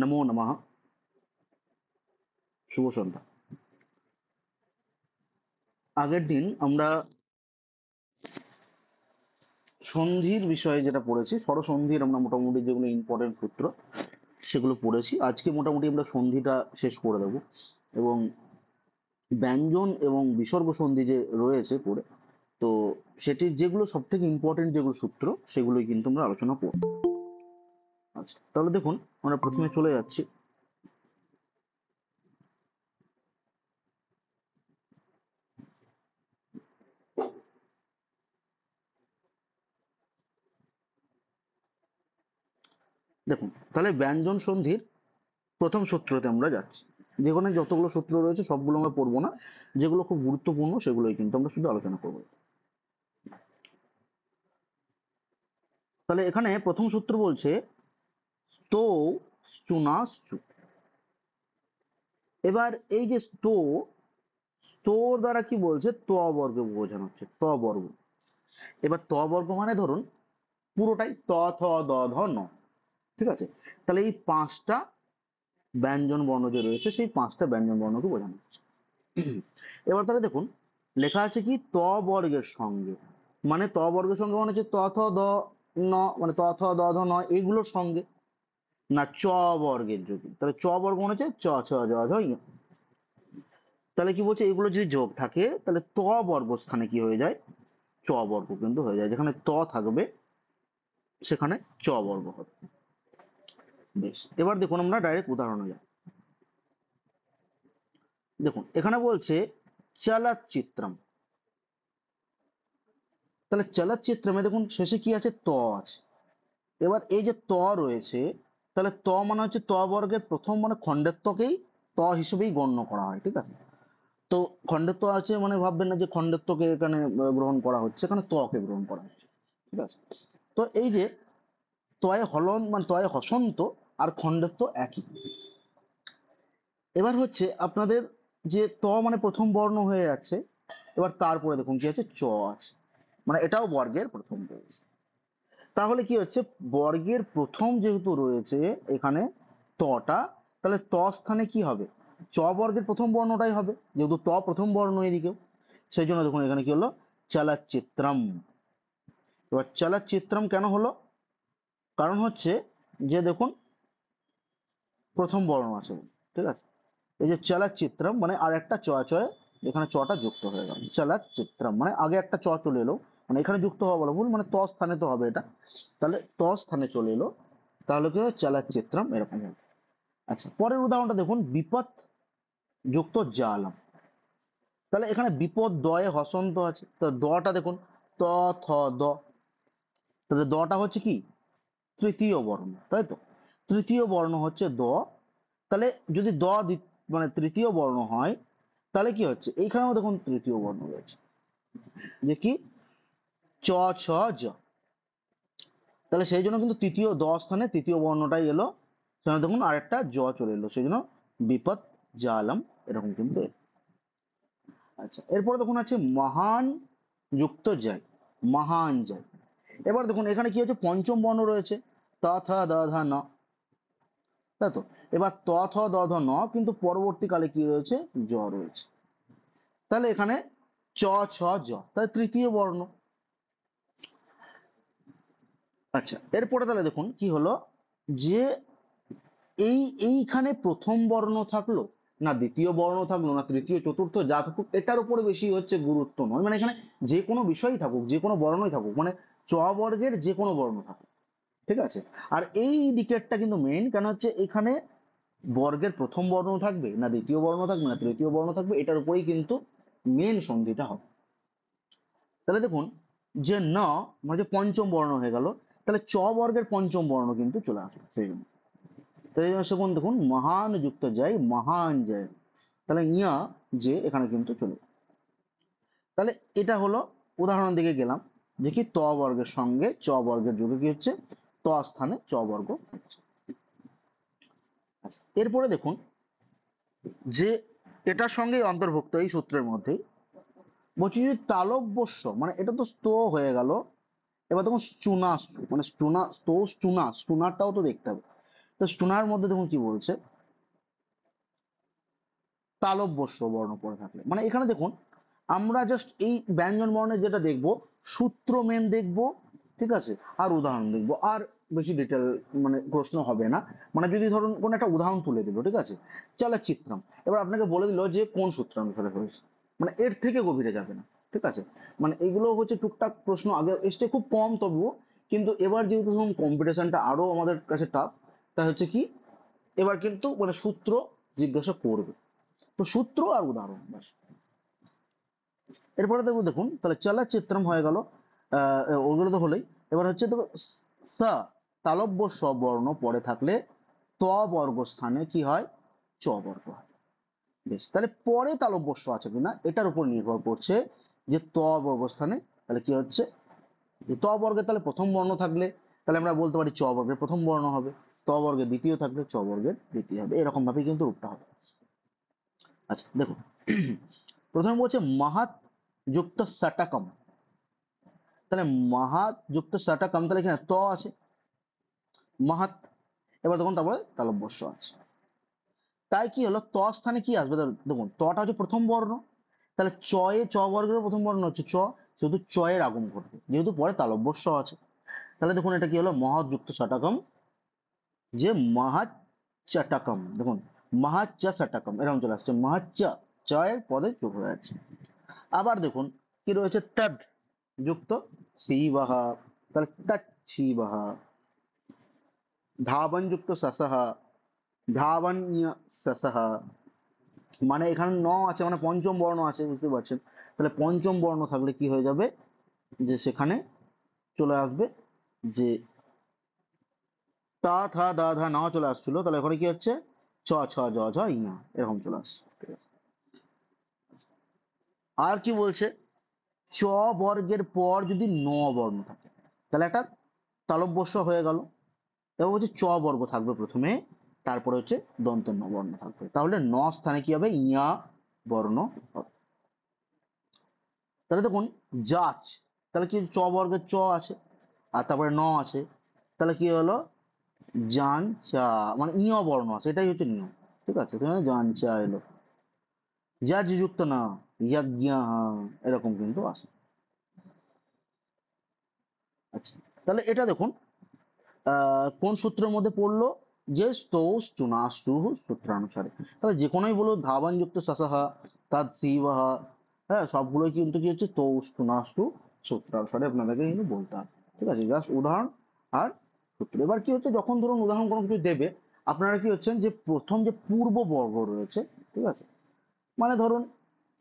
নমো নমঃ। শুভ সন্ধ্যা। আগের দিন আমরা সন্ধির বিষয়ে যেটা পড়েছি, স্বরসন্ধির আমরা মোটামুটি যেগুলো ইম্পর্টেন্ট সূত্র সেগুলো পড়েছি। আজকে মোটামুটি আমরা সন্ধিটা শেষ করে দেব এবং ব্যঞ্জন এবং বিসর্গ সন্ধি যে রয়েছে পড়ে, তো সেটির যেগুলো সব থেকে ইম্পর্টেন্ট যেগুলো সূত্র সেগুলোই কিন্তু আমরা আলোচনা করব। আচ্ছা, তাহলে দেখুন আমরা প্রথমে চলে যাচ্ছি। দেখুন, তাহলে ব্যঞ্জন সন্ধির প্রথম সূত্রতে আমরা যাচ্ছি। যেখানে যতগুলো সূত্র রয়েছে সবগুলো আমরা পড়বো না, যেগুলো খুব গুরুত্বপূর্ণ সেগুলোই কিন্তু আমরা শুধু আলোচনা করবো। তাহলে এখানে প্রথম সূত্র বলছে sto স্টুনাস্টু। এবার এই যে স্তোর দ্বারা কি বলছে, ত বর্গ বোঝানো হচ্ছে, ত বর্গ। এবার ত বর্গ মানে ধরুন পুরোটাই ত থ দ ধ ন, ঠিক আছে? তাহলে এই পাঁচটা ব্যঞ্জন বর্ণ যে রয়েছে সেই পাঁচটা ব্যঞ্জন বর্ণকে বোঝানো হচ্ছে। এবার তাহলে দেখুন লেখা আছে কি ত বর্গের সঙ্গে, মানে ত বর্গের সঙ্গে মানে হচ্ছে ত থ দ ন, মানে ত থ দ ধ ন এইগুলোর সঙ্গে, না চ বর্গের যদি, তাহলে চ বর্গ মনে হচ্ছে চ ছ জ ঝ ঞ। তাহলে কি বলছে, এগুলো যদি যোগ থাকে তাহলে ত বর্গ স্থানে কি হয়ে যায়, চ বর্গ কিন্তু হয়ে যায়। যেখানে ত থাকবে সেখানে চ বর্গ হবে। বেশ, এবার দেখুন আমরা ডাইরেক্ট উদাহরণে যাই। দেখুন এখানে বলছে চলচ্চিত্রম। তাহলে চলচ্চিত্রমে দেখুন শেষে কি আছে, ত আছে। এবার এই যে ত রয়েছে, তাহলে ত মানে হচ্ছে ত বর্গের প্রথম, মানে খণ্ডেত্বকেই ত হিসেবেই গণ্য করা হয়, ঠিক আছে? তো খণ্ডেত্ব আছে মানে ভাববেন না যে খণ্ডেত্বকে এখানে গ্রহণ করা হচ্ছে, এখানে ত্বকে গ্রহণ করা হচ্ছে, ঠিক আছে? তো এই যে তয়ে হলন মানে তয়ে হসন্ত আর খণ্ডেত্ব একই। এবার হচ্ছে আপনাদের যে ত মানে প্রথম বর্ণ হয়ে যাচ্ছে, এবার তারপরে দেখুন কি আছে, চ আছে, মানে এটাও বর্গের প্রথম রয়েছে। তাহলে কি হচ্ছে, বর্গের প্রথম যেহেতু রয়েছে এখানে তটা, তাহলে ত স্থানে কি হবে, চ বর্গের প্রথম বর্ণটাই হবে, যেহেতু ত প্রথম বর্ণ এদিকেও। সেই জন্য দেখুন এখানে কি হলো, চলচ্চিত্রম। এবার চলচ্চিত্রম কেন হলো, কারণ হচ্ছে যে দেখুন প্রথম বর্ণ আছে, ঠিক আছে? এই যে চলচ্চিত্রম মানে আর একটা চ চয়ে এখানে চটা যুক্ত হয়ে গেল, চলচ্চিত্রম মানে আগে একটা চ চলে এলো, মানে এখানে যুক্ত হওয়া বলো ভুল, মানে ত স্থানে তো হবে এটা, তাহলে ত স্থানে চলে এলো, তাহলে কি হয়, চলচ্চিত্রম এরকম হবে। আচ্ছা, পরের উদাহরণটা দেখুন, বিপদ যুক্ত জালম। তাহলে এখানে বিপদ দয়ে হসন্ত আছে, তো দটা দেখুন ত থ দ, তাহলে দটা হচ্ছে কি তৃতীয় বর্ণ, তাই তো? তৃতীয় বর্ণ হচ্ছে দ। তাহলে যদি মানে তৃতীয় বর্ণ হয়, তাহলে কি হচ্ছে, এইখানেও দেখুন তৃতীয় বর্ণ রয়েছে, যে কি চ ছ জ। তাহলে সেই জন্য কিন্তু তৃতীয় দ স্থানে তৃতীয় বর্ণটাই এলো, সেখানে দেখুন আরেকটা জ চলে এলো, সেই জন্য বিপদ জালম এরকম কিন্তু এলো। আচ্ছা, এরপরে দেখুন আছে মহান যুক্ত জয়, মহান জয়। এবার দেখুন এখানে কি হচ্ছে, পঞ্চম বর্ণ রয়েছে ত থ দ ধ ন, তাই তো? এবার ত থ দ ধ ন কিন্তু পরবর্তীকালে কি রয়েছে, জ রয়েছে, তাহলে এখানে চ ছ জ, তাহলে তৃতীয় বর্ণ। আচ্ছা, এরপরে তাহলে দেখুন কি হলো, যে এইখানে প্রথম বর্ণ থাকলো, না দ্বিতীয় বর্ণ থাকলো, না তৃতীয় চতুর্থ যা থাকুক, এটার উপরে বেশি হচ্ছে গুরুত্ব নয়, মানে এখানে যে কোনো বিষয়ই থাকুক, যে কোনো বর্ণই থাকুক, মানে চ বর্গের যে কোনো বর্ণ থাকুক, ঠিক আছে? আর এই দিকেরটা কিন্তু মেইন, কেন হচ্ছে এখানে বর্গের প্রথম বর্ণ থাকবে, না দ্বিতীয় বর্ণ থাকবে, না তৃতীয় বর্ণ থাকবে, এটার উপরেই কিন্তু মেন সন্ধিটা হবে। তাহলে দেখুন যে ন মানে যে পঞ্চম বর্ণ হয়ে গেল, তাহলে চ বর্গের পঞ্চম বর্ণ কিন্তু চলে আসবে, সেই জন্য। তাই সেখানে দেখুন মহান যুক্ত যায়, মহান যায়, তাহলে ইয়া যে এখানে কিন্তু চলে। তাহলে এটা হলো উদাহরণ দিকে গেলাম, যে কি ত বর্গের সঙ্গে চ বর্গের যোগে কি হচ্ছে, ত স্থানে চ বর্গ হচ্ছে। আচ্ছা, এরপরে দেখুন যে এটার সঙ্গে অন্তর্ভুক্ত এই সূত্রের মধ্যে বলছি যে তালব্যস্য, মানে এটা তো স্ত হয়ে গেল, এবার দেখুন স্টুনা, মানে স্টুনা স্টো স্টুনা, স্টুনারটাও তো দেখতে হবে। তো স্টুনার মধ্যে দেখুন কি বলছে, তালব্য শ বর্ণ পড়ে থাকলে, মানে এখানে দেখুন আমরা জাস্ট এই ব্যঞ্জন বর্ণের যেটা দেখবো, সূত্র মেন দেখবো, ঠিক আছে, আর উদাহরণ দেখবো, আর বেশি ডিটেল মানে প্রশ্ন হবে না। মানে যদি ধরুন কোন একটা উদাহরণ তুলে দিল, ঠিক আছে, চলচ্চিত্রম, এবার আপনাকে বলে দিল যে কোন সূত্রানুসারে হয়েছে, মানে এর থেকে গভীরে যাবে না, ঠিক আছে। মানে এগুলো হচ্ছে টুকটাক প্রশ্ন আগে এসছে, খুব কম তবুও, কিন্তু এবার যেহেতু ধরুন কম্পিটিশনটা আরো আমাদের কাছে টাফ, তা হচ্ছে কি এবার কিন্তু মানে সূত্র জিজ্ঞাসা করবে, তো সূত্র আর উদাহরণ ব্যাস। এরপরে দেখবো, দেখুন তাহলে চলচ্চিত্রম হয়ে গেল, ওগুলো তো হলেই। এবার হচ্ছে দেখো স, তালব্য স বর্ণ পড়ে থাকলে ত বর্গ স্থানে কি হয়, চ বর্গ হয়। বেশ, তাহলে পরে তালব্য স আছে কিনা এটার উপর নির্ভর করছে যে ত বর্গ স্থানে তাহলে কি হচ্ছে, যে ত বর্গে তাহলে প্রথম বর্ণ থাকলে তাহলে আমরা বলতে পারি চ বর্গের প্রথম বর্ণ হবে, ত বর্গের দ্বিতীয় থাকলে চ বর্গের দ্বিতীয় হবে, এরকম ভাবে কিন্তু রূপটা হবে। আচ্ছা দেখুন, প্রথমে বলছে মাহাত যুক্ত সটকম, তাহলে মাহাত যুক্ত সটকম, তাহলে এখানে ত আছে মাহাত, এবার দেখুন তারপরে তালব্যস্য আছে, তাই কি হলো ত স্থানে কি আসবে, দেখুন তটা হচ্ছে প্রথম বর্ণ, তাহলে চয়ে চ বর্গের প্রথম বর্ণ হচ্ছে চ, যেহেতু চয়ের আগম ঘটবে, যেহেতু পরে তালব্যস্য আছে, তাহলে দেখুন এটা কি হলো মহৎ যুক্ত সটকম, যে মহাচ চটকম, দেখুন মহাচ সটকম এরকম চলে আসছে, মহাচ চয়ের পদে যোগ হয়ে যাচ্ছে। আবার দেখুন কি রয়েছে, তদ যুক্ত শিবহ, তাহলে তৎশিবহ, ধাবন যুক্ত সসহ, ধাবন্য সসহ, মানে এখানে ন আছে মানে পঞ্চম বর্ণ আছে, বুঝতে পারছেন, তাহলে পঞ্চম বর্ণ থাকলে কি হয়ে যাবে, যে সেখানে চলে আসবে যে তা থা দা ধা না চলে আসছিল, তাহলে এখানে কি হচ্ছে ছ ছ জ ঝ ইয়া এরকম চলে আসছে, ঠিক আছে। আর কি বলছে, চ বর্গের পর যদি ন বর্ণ থাকে তাহলে একটা তালব্যস্য হয়ে গেল, এবার হচ্ছে চ বর্গ থাকবে প্রথমে, তারপরে হচ্ছে দন্ত ন বর্ণ থাকবে, তাহলে ন স্থানে কি হবে, ইয়া বর্ণ হবে। তাহলে দেখুন যাচ, তাহলে কি চ বর্গের চ আছে আর তারপরে ন আছে, তাহলে কি হলো জান চা, মানে ইয় বর্ণ আছে, এটাই হচ্ছে নিয়ম, ঠিক আছে, জান চা এলো, যা যুক্ত না যজ্ঞ, এরকম কিন্তু আছে। আচ্ছা, তাহলে এটা দেখুন কোন সূত্রের মধ্যে পড়লো, যে স্তৌ চুনাস্তু সূত্রানুসারে, তাহলে যে কোনোই বলো ধাবান যুক্ত সাসাহা তাদ শিবাহা, হ্যাঁ সবগুলোই কিন্তু কি হচ্ছে তৌ চুনাস্তু সূত্রানুসারে আপনাদেরকে কিন্তু বলতে হবে, ঠিক আছে, জাস্ট উদাহরণ আর সূত্র। এবার কি হচ্ছে, যখন ধরুন উদাহরণ কোনো কিছু দেবে, আপনারা কি হচ্ছেন যে প্রথম যে পূর্ব বর্গ রয়েছে, ঠিক আছে, মানে ধরুন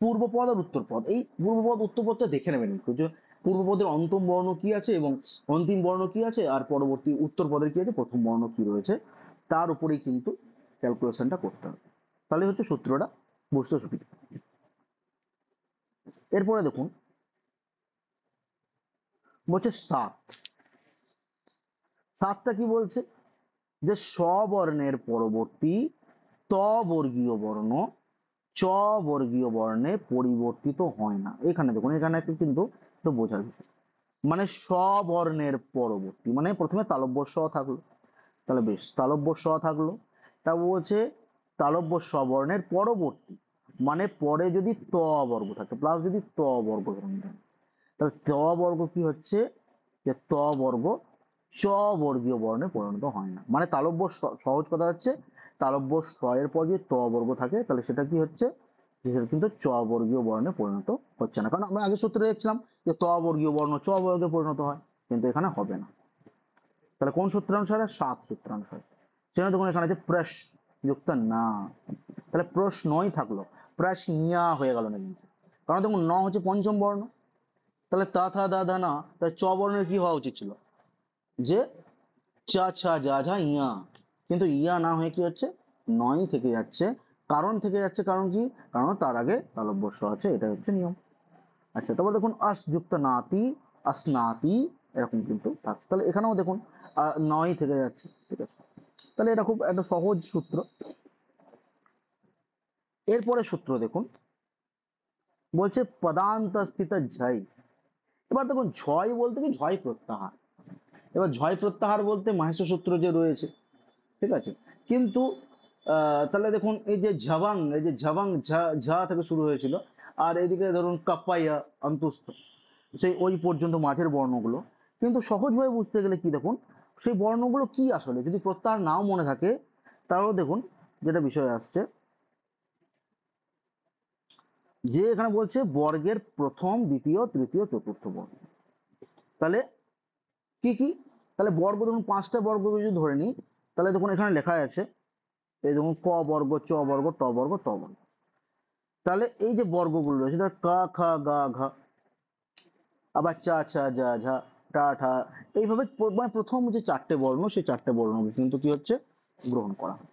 পূর্বপদ আর উত্তরপদ, এই পূর্বপদ উত্তরপদটা দেখে নেবেন একটু, যে পূর্বপদের অন্তম বর্ণ কি আছে এবং অন্তিম বর্ণ কি আছে, আর পরবর্তী উত্তরপদের কি আছে, প্রথম বর্ণ কি রয়েছে, তার উপরেই কিন্তু ক্যালকুলেশনটা করতে হবে, তাহলে হচ্ছে সূত্রটা বুঝতে সুবিধা। এরপরে দেখুন বলছে সাত, সাতটা কি বলছে, যে স্ববর্ণের পরবর্তী ত বর্গীয় বর্ণ চ বর্গীয় বর্ণে পরিবর্তিত হয় না, এখানে দেখুন এখানে একটু কিন্তু একটু বোঝার বিষয়, মানে স্ববর্ণের পরবর্তী, মানে প্রথমে তালব্য স থাকলো, তাহলে বেশ তালব্য স থাকলো, তা বলছে তালব্য স্ববর্ণের পরবর্তী, মানে পরে যদি ত বর্গ থাকে প্লাস যদি ত বর্গ ধরুন দেন, তাহলে ত বর্গ কি হচ্ছে, যে ত বর্গ চ বর্গীয় বর্ণে পরিণত হয় না, মানে তালব্য সহজ কথা হচ্ছে তালব্য স এর পর যদি ত বর্গ থাকে তাহলে সেটা কি হচ্ছে, সেটা কিন্তু চ বর্গীয় বর্ণে পরিণত হচ্ছে না, কারণ আমরা আগে সূত্রে দেখছিলাম যে ত বর্গীয় বর্ণ চ বর্গে পরিণত হয়, কিন্তু এখানে হবে না। তাহলে কোন সূত্রানুসারে, সাত সূত্রানুসারে, সেখানে দেখুন এখানে আছে প্রশ যুক্ত না, তাহলে প্রশ্নই থাকলো, প্রশ্নিয়া হয়ে গেল না কিন্তু, কারণ দেখুন ন হচ্ছে পঞ্চম বর্ণ, তাহলে তা থা দা ধা না, তাহলে চ বর্ণের কি হওয়া উচিত ছিল, যে চা ছা যা ঝা ইয়া, কিন্তু ইয়া না হয়ে কি হচ্ছে নয় থেকে যাচ্ছে, কারণ থেকে যাচ্ছে, কারণ কি, কারণ তার আগে তালব্য স আছে, এটা হচ্ছে নিয়ম। আচ্ছা, তারপর দেখুন আস যুক্ত নাতি, আসনাতি, এরকম কিন্তু থাকছে, তাহলে এখানেও দেখুন নয় থেকে যাচ্ছে, ঠিক আছে, তাহলে এটা খুব একটা সহজ সূত্র। এরপরে সূত্র দেখুন বলছে পদান্ত স্থিত ঝয়, এবার দেখুন ঝয় বলতে কি ঝয় প্রত্যাহার, এবার ঝয় প্রত্যাহার বলতে মাহেশ্ব সূত্র যে রয়েছে, ঠিক আছে। কিন্তু তাহলে দেখুন এই যে ঝাবাং, এই যে ঝাবাং ঝা ঝা থেকে শুরু হয়েছিল, আর এদিকে ধরুন কাপ্পাইয়া অন্তুস্থ, সেই ওই পর্যন্ত মাঝের বর্ণগুলো। কিন্তু সহজভাবে বুঝতে গেলে কি দেখুন, সেই বর্ণগুলো কি আসলে যদি প্রত্যাহার নাও মনে থাকে, তাহলে দেখুন যেটা বিষয় আসছে যে এখানে বলছে বর্গের প্রথম, দ্বিতীয়, তৃতীয়, চতুর্থ বর্ণ। তাহলে কি কি? তাহলে বর্গ ধরুন 5টা বর্গ যদি ধরে নিই, তাহলে দেখুন এখানে লেখা আছে, এই দেখুন ক বর্গ, চ বর্গ, ট বর্গ, ত বর্গ। তাহলে এই যে বর্গগুলো রয়েছে, ধর কা খা গা ঘা, আবার চা ছা যা ঝা টা ঠা, এইভাবে মানে প্রথম যে 4টে বর্ণ, সেই 4টে বর্ণকে কিন্তু কি হচ্ছে, গ্রহণ করা হয়।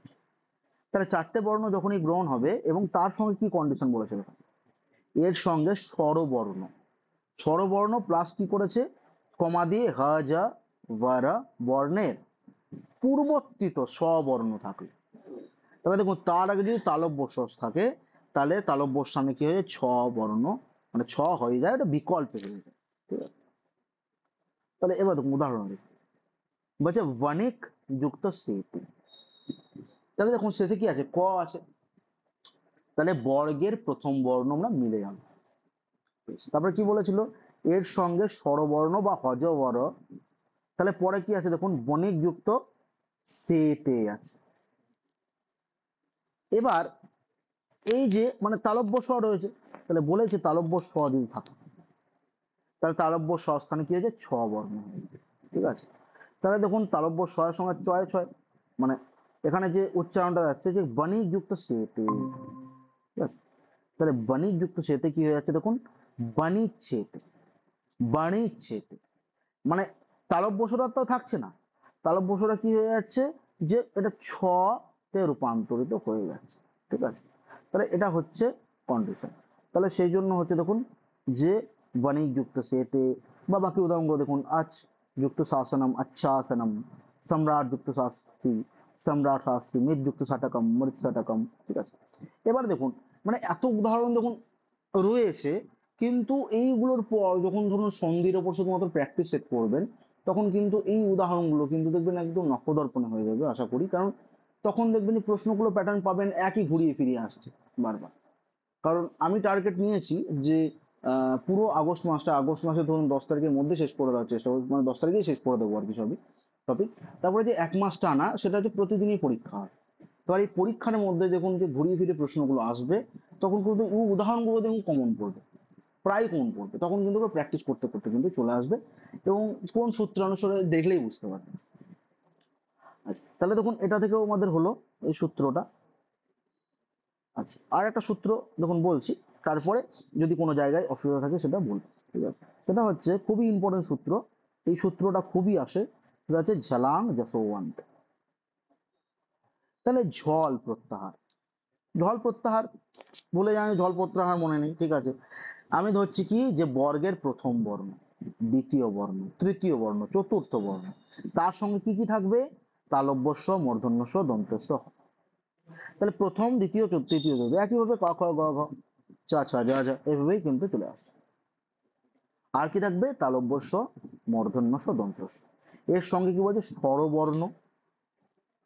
তাহলে 4টে বর্ণ যখনই গ্রহণ হবে, এবং তার সঙ্গে কি কন্ডিশন বলেছে দেখুন, এর সঙ্গে স্বরবর্ণ, স্বরবর্ণ প্লাস কি করেছে, কমা দিয়ে হা যা ভারা বর্ণের পূর্বর্তিত স্ববর্ণ থাকলে, তাহলে দেখুন তার আগে যদি তালব্য স থাকে, তাহলে তালব্যর সামনে কি হয়ে ছ বর্ণ, মানে ছ হয়ে যায়, এটা বিকল্পে হয়ে যায়। ঠিক আছে, তাহলে এবার দেখুন উদাহরণ দেখুন, বলছে বণিক যুক্ত সেতু। তাহলে দেখুন শেষে কি আছে, ক আছে, তাহলে বর্গের প্রথম বর্ণ আমরা মিলে গেল। তারপরে কি বলেছিল, এর সঙ্গে স্বরবর্ণ বা হজবর, তাহলে পরে কি আছে দেখুন, বণিক যুক্ত সেতে আছে। এবার এই যে মানে তালব্য স রয়েছে, তাহলে বলেছে তালব্য স যদি থাকে, তাহলে তালব্য স স্থানে কি হয়েছে, ছ বর্ণ হয়েছে। ঠিক আছে, তাহলে দেখুন তালব্য স এর সঙ্গে ছয় ছয়, মানে এখানে যে উচ্চারণটা যাচ্ছে যে বণিক যুক্ত সেতে। ঠিক আছে, তাহলে বণিক যুক্ত সেতে কি হয়ে যাচ্ছে দেখুন, বাণিজ্যেতে, বাণিজ্যেতে, মানে তালব্য সটা তো থাকছে না, তালব্য সটা কি হয়ে যাচ্ছে, যে এটা ছ তে রূপান্তরিত হয়ে যাচ্ছে। ঠিক আছে, তাহলে এটা হচ্ছে কন্ডিশন। তাহলে সেই জন্য হচ্ছে দেখুন যে বণিক যুক্ত সেতে, বা বাকি উদাহরণগুলো দেখুন, আচ যুক্ত শাসনম, আচ্ছাসনম, সম্রাট যুক্ত শাস্তি, সম্রাট শাস্তি, মৃত যুক্ত শাটকম, মৃত শাটকম। ঠিক আছে, এবার দেখুন মানে এত উদাহরণ দেখুন রয়েছে, কিন্তু এইগুলোর পর যখন ধরুন সন্ধির ওপর শুধুমাত্র প্র্যাকটিস সেট করবেন, তখন কিন্তু এই উদাহরণগুলো কিন্তু দেখবেন একদম নখদর্পণে হয়ে যাবে আশা করি। কারণ তখন দেখবেন যে প্রশ্নগুলো প্যাটার্ন পাবেন একই ঘুরিয়ে ফিরিয়ে আসছে বারবার। কারণ আমি টার্গেট নিয়েছি যে পুরো আগস্ট মাসে ধরুন 10 তারিখের মধ্যে শেষ করে দেওয়ার চেষ্টা করবো, মানে 10 তারিখেই শেষ করে দেবো আর কি সবই টপিক। তারপরে যে 1 মাস টানা, সেটা হচ্ছে প্রতিদিনই পরীক্ষা হয়। তো এই পরীক্ষার মধ্যে দেখুন যে ঘুরিয়ে ফিরে প্রশ্নগুলো আসবে, তখন কিন্তু এই উদাহরণগুলো দেখুন কমন পড়বে, প্রায় কমন পড়বে, তখন কিন্তু প্র্যাকটিস করতে করতে কিন্তু চলে আসবে, এবং কোন সূত্র অনুসারে দেখলেই বুঝতে পারবে। আচ্ছা, তাহলে দেখুন এটা থেকেও আমাদের হলো এই সূত্রটা। আচ্ছা, আর একটা সূত্র দেখুন বলছি, তারপরে যদি কোনো জায়গায় অসুবিধা থাকে সেটা বলবো। ঠিক আছে, সেটা হচ্ছে খুবই ইম্পর্টেন্ট সূত্র, এই সূত্রটা খুবই আসে, সেটা হচ্ছে ঝলাং যশোবন্ত। তাহলে ঝল প্রত্যাহার, ঢল প্রত্যাহার বলে জানি, ঢল প্রত্যাহার মনে নেই। ঠিক আছে, আমি ধরছি কি যে বর্গের প্রথম বর্ণ, দ্বিতীয় বর্ণ, তৃতীয় বর্ণ, চতুর্থ বর্ণ, তার সঙ্গে কি কি থাকবে, তালব্য স, মূর্ধন্য ষ, দন্ত্য স। তাহলে প্রথম, দ্বিতীয়, তৃতীয়, চতুর্থ একইভাবে ক খ গ ঘ চা ছা যা যা, এইভাবেই কিন্তু চলে আসছে। আর কি থাকবে, তালব্য স, মূর্ধন্য ষ, দন্ত্য স। এর সঙ্গে কি বলছে, স্বরবর্ণ,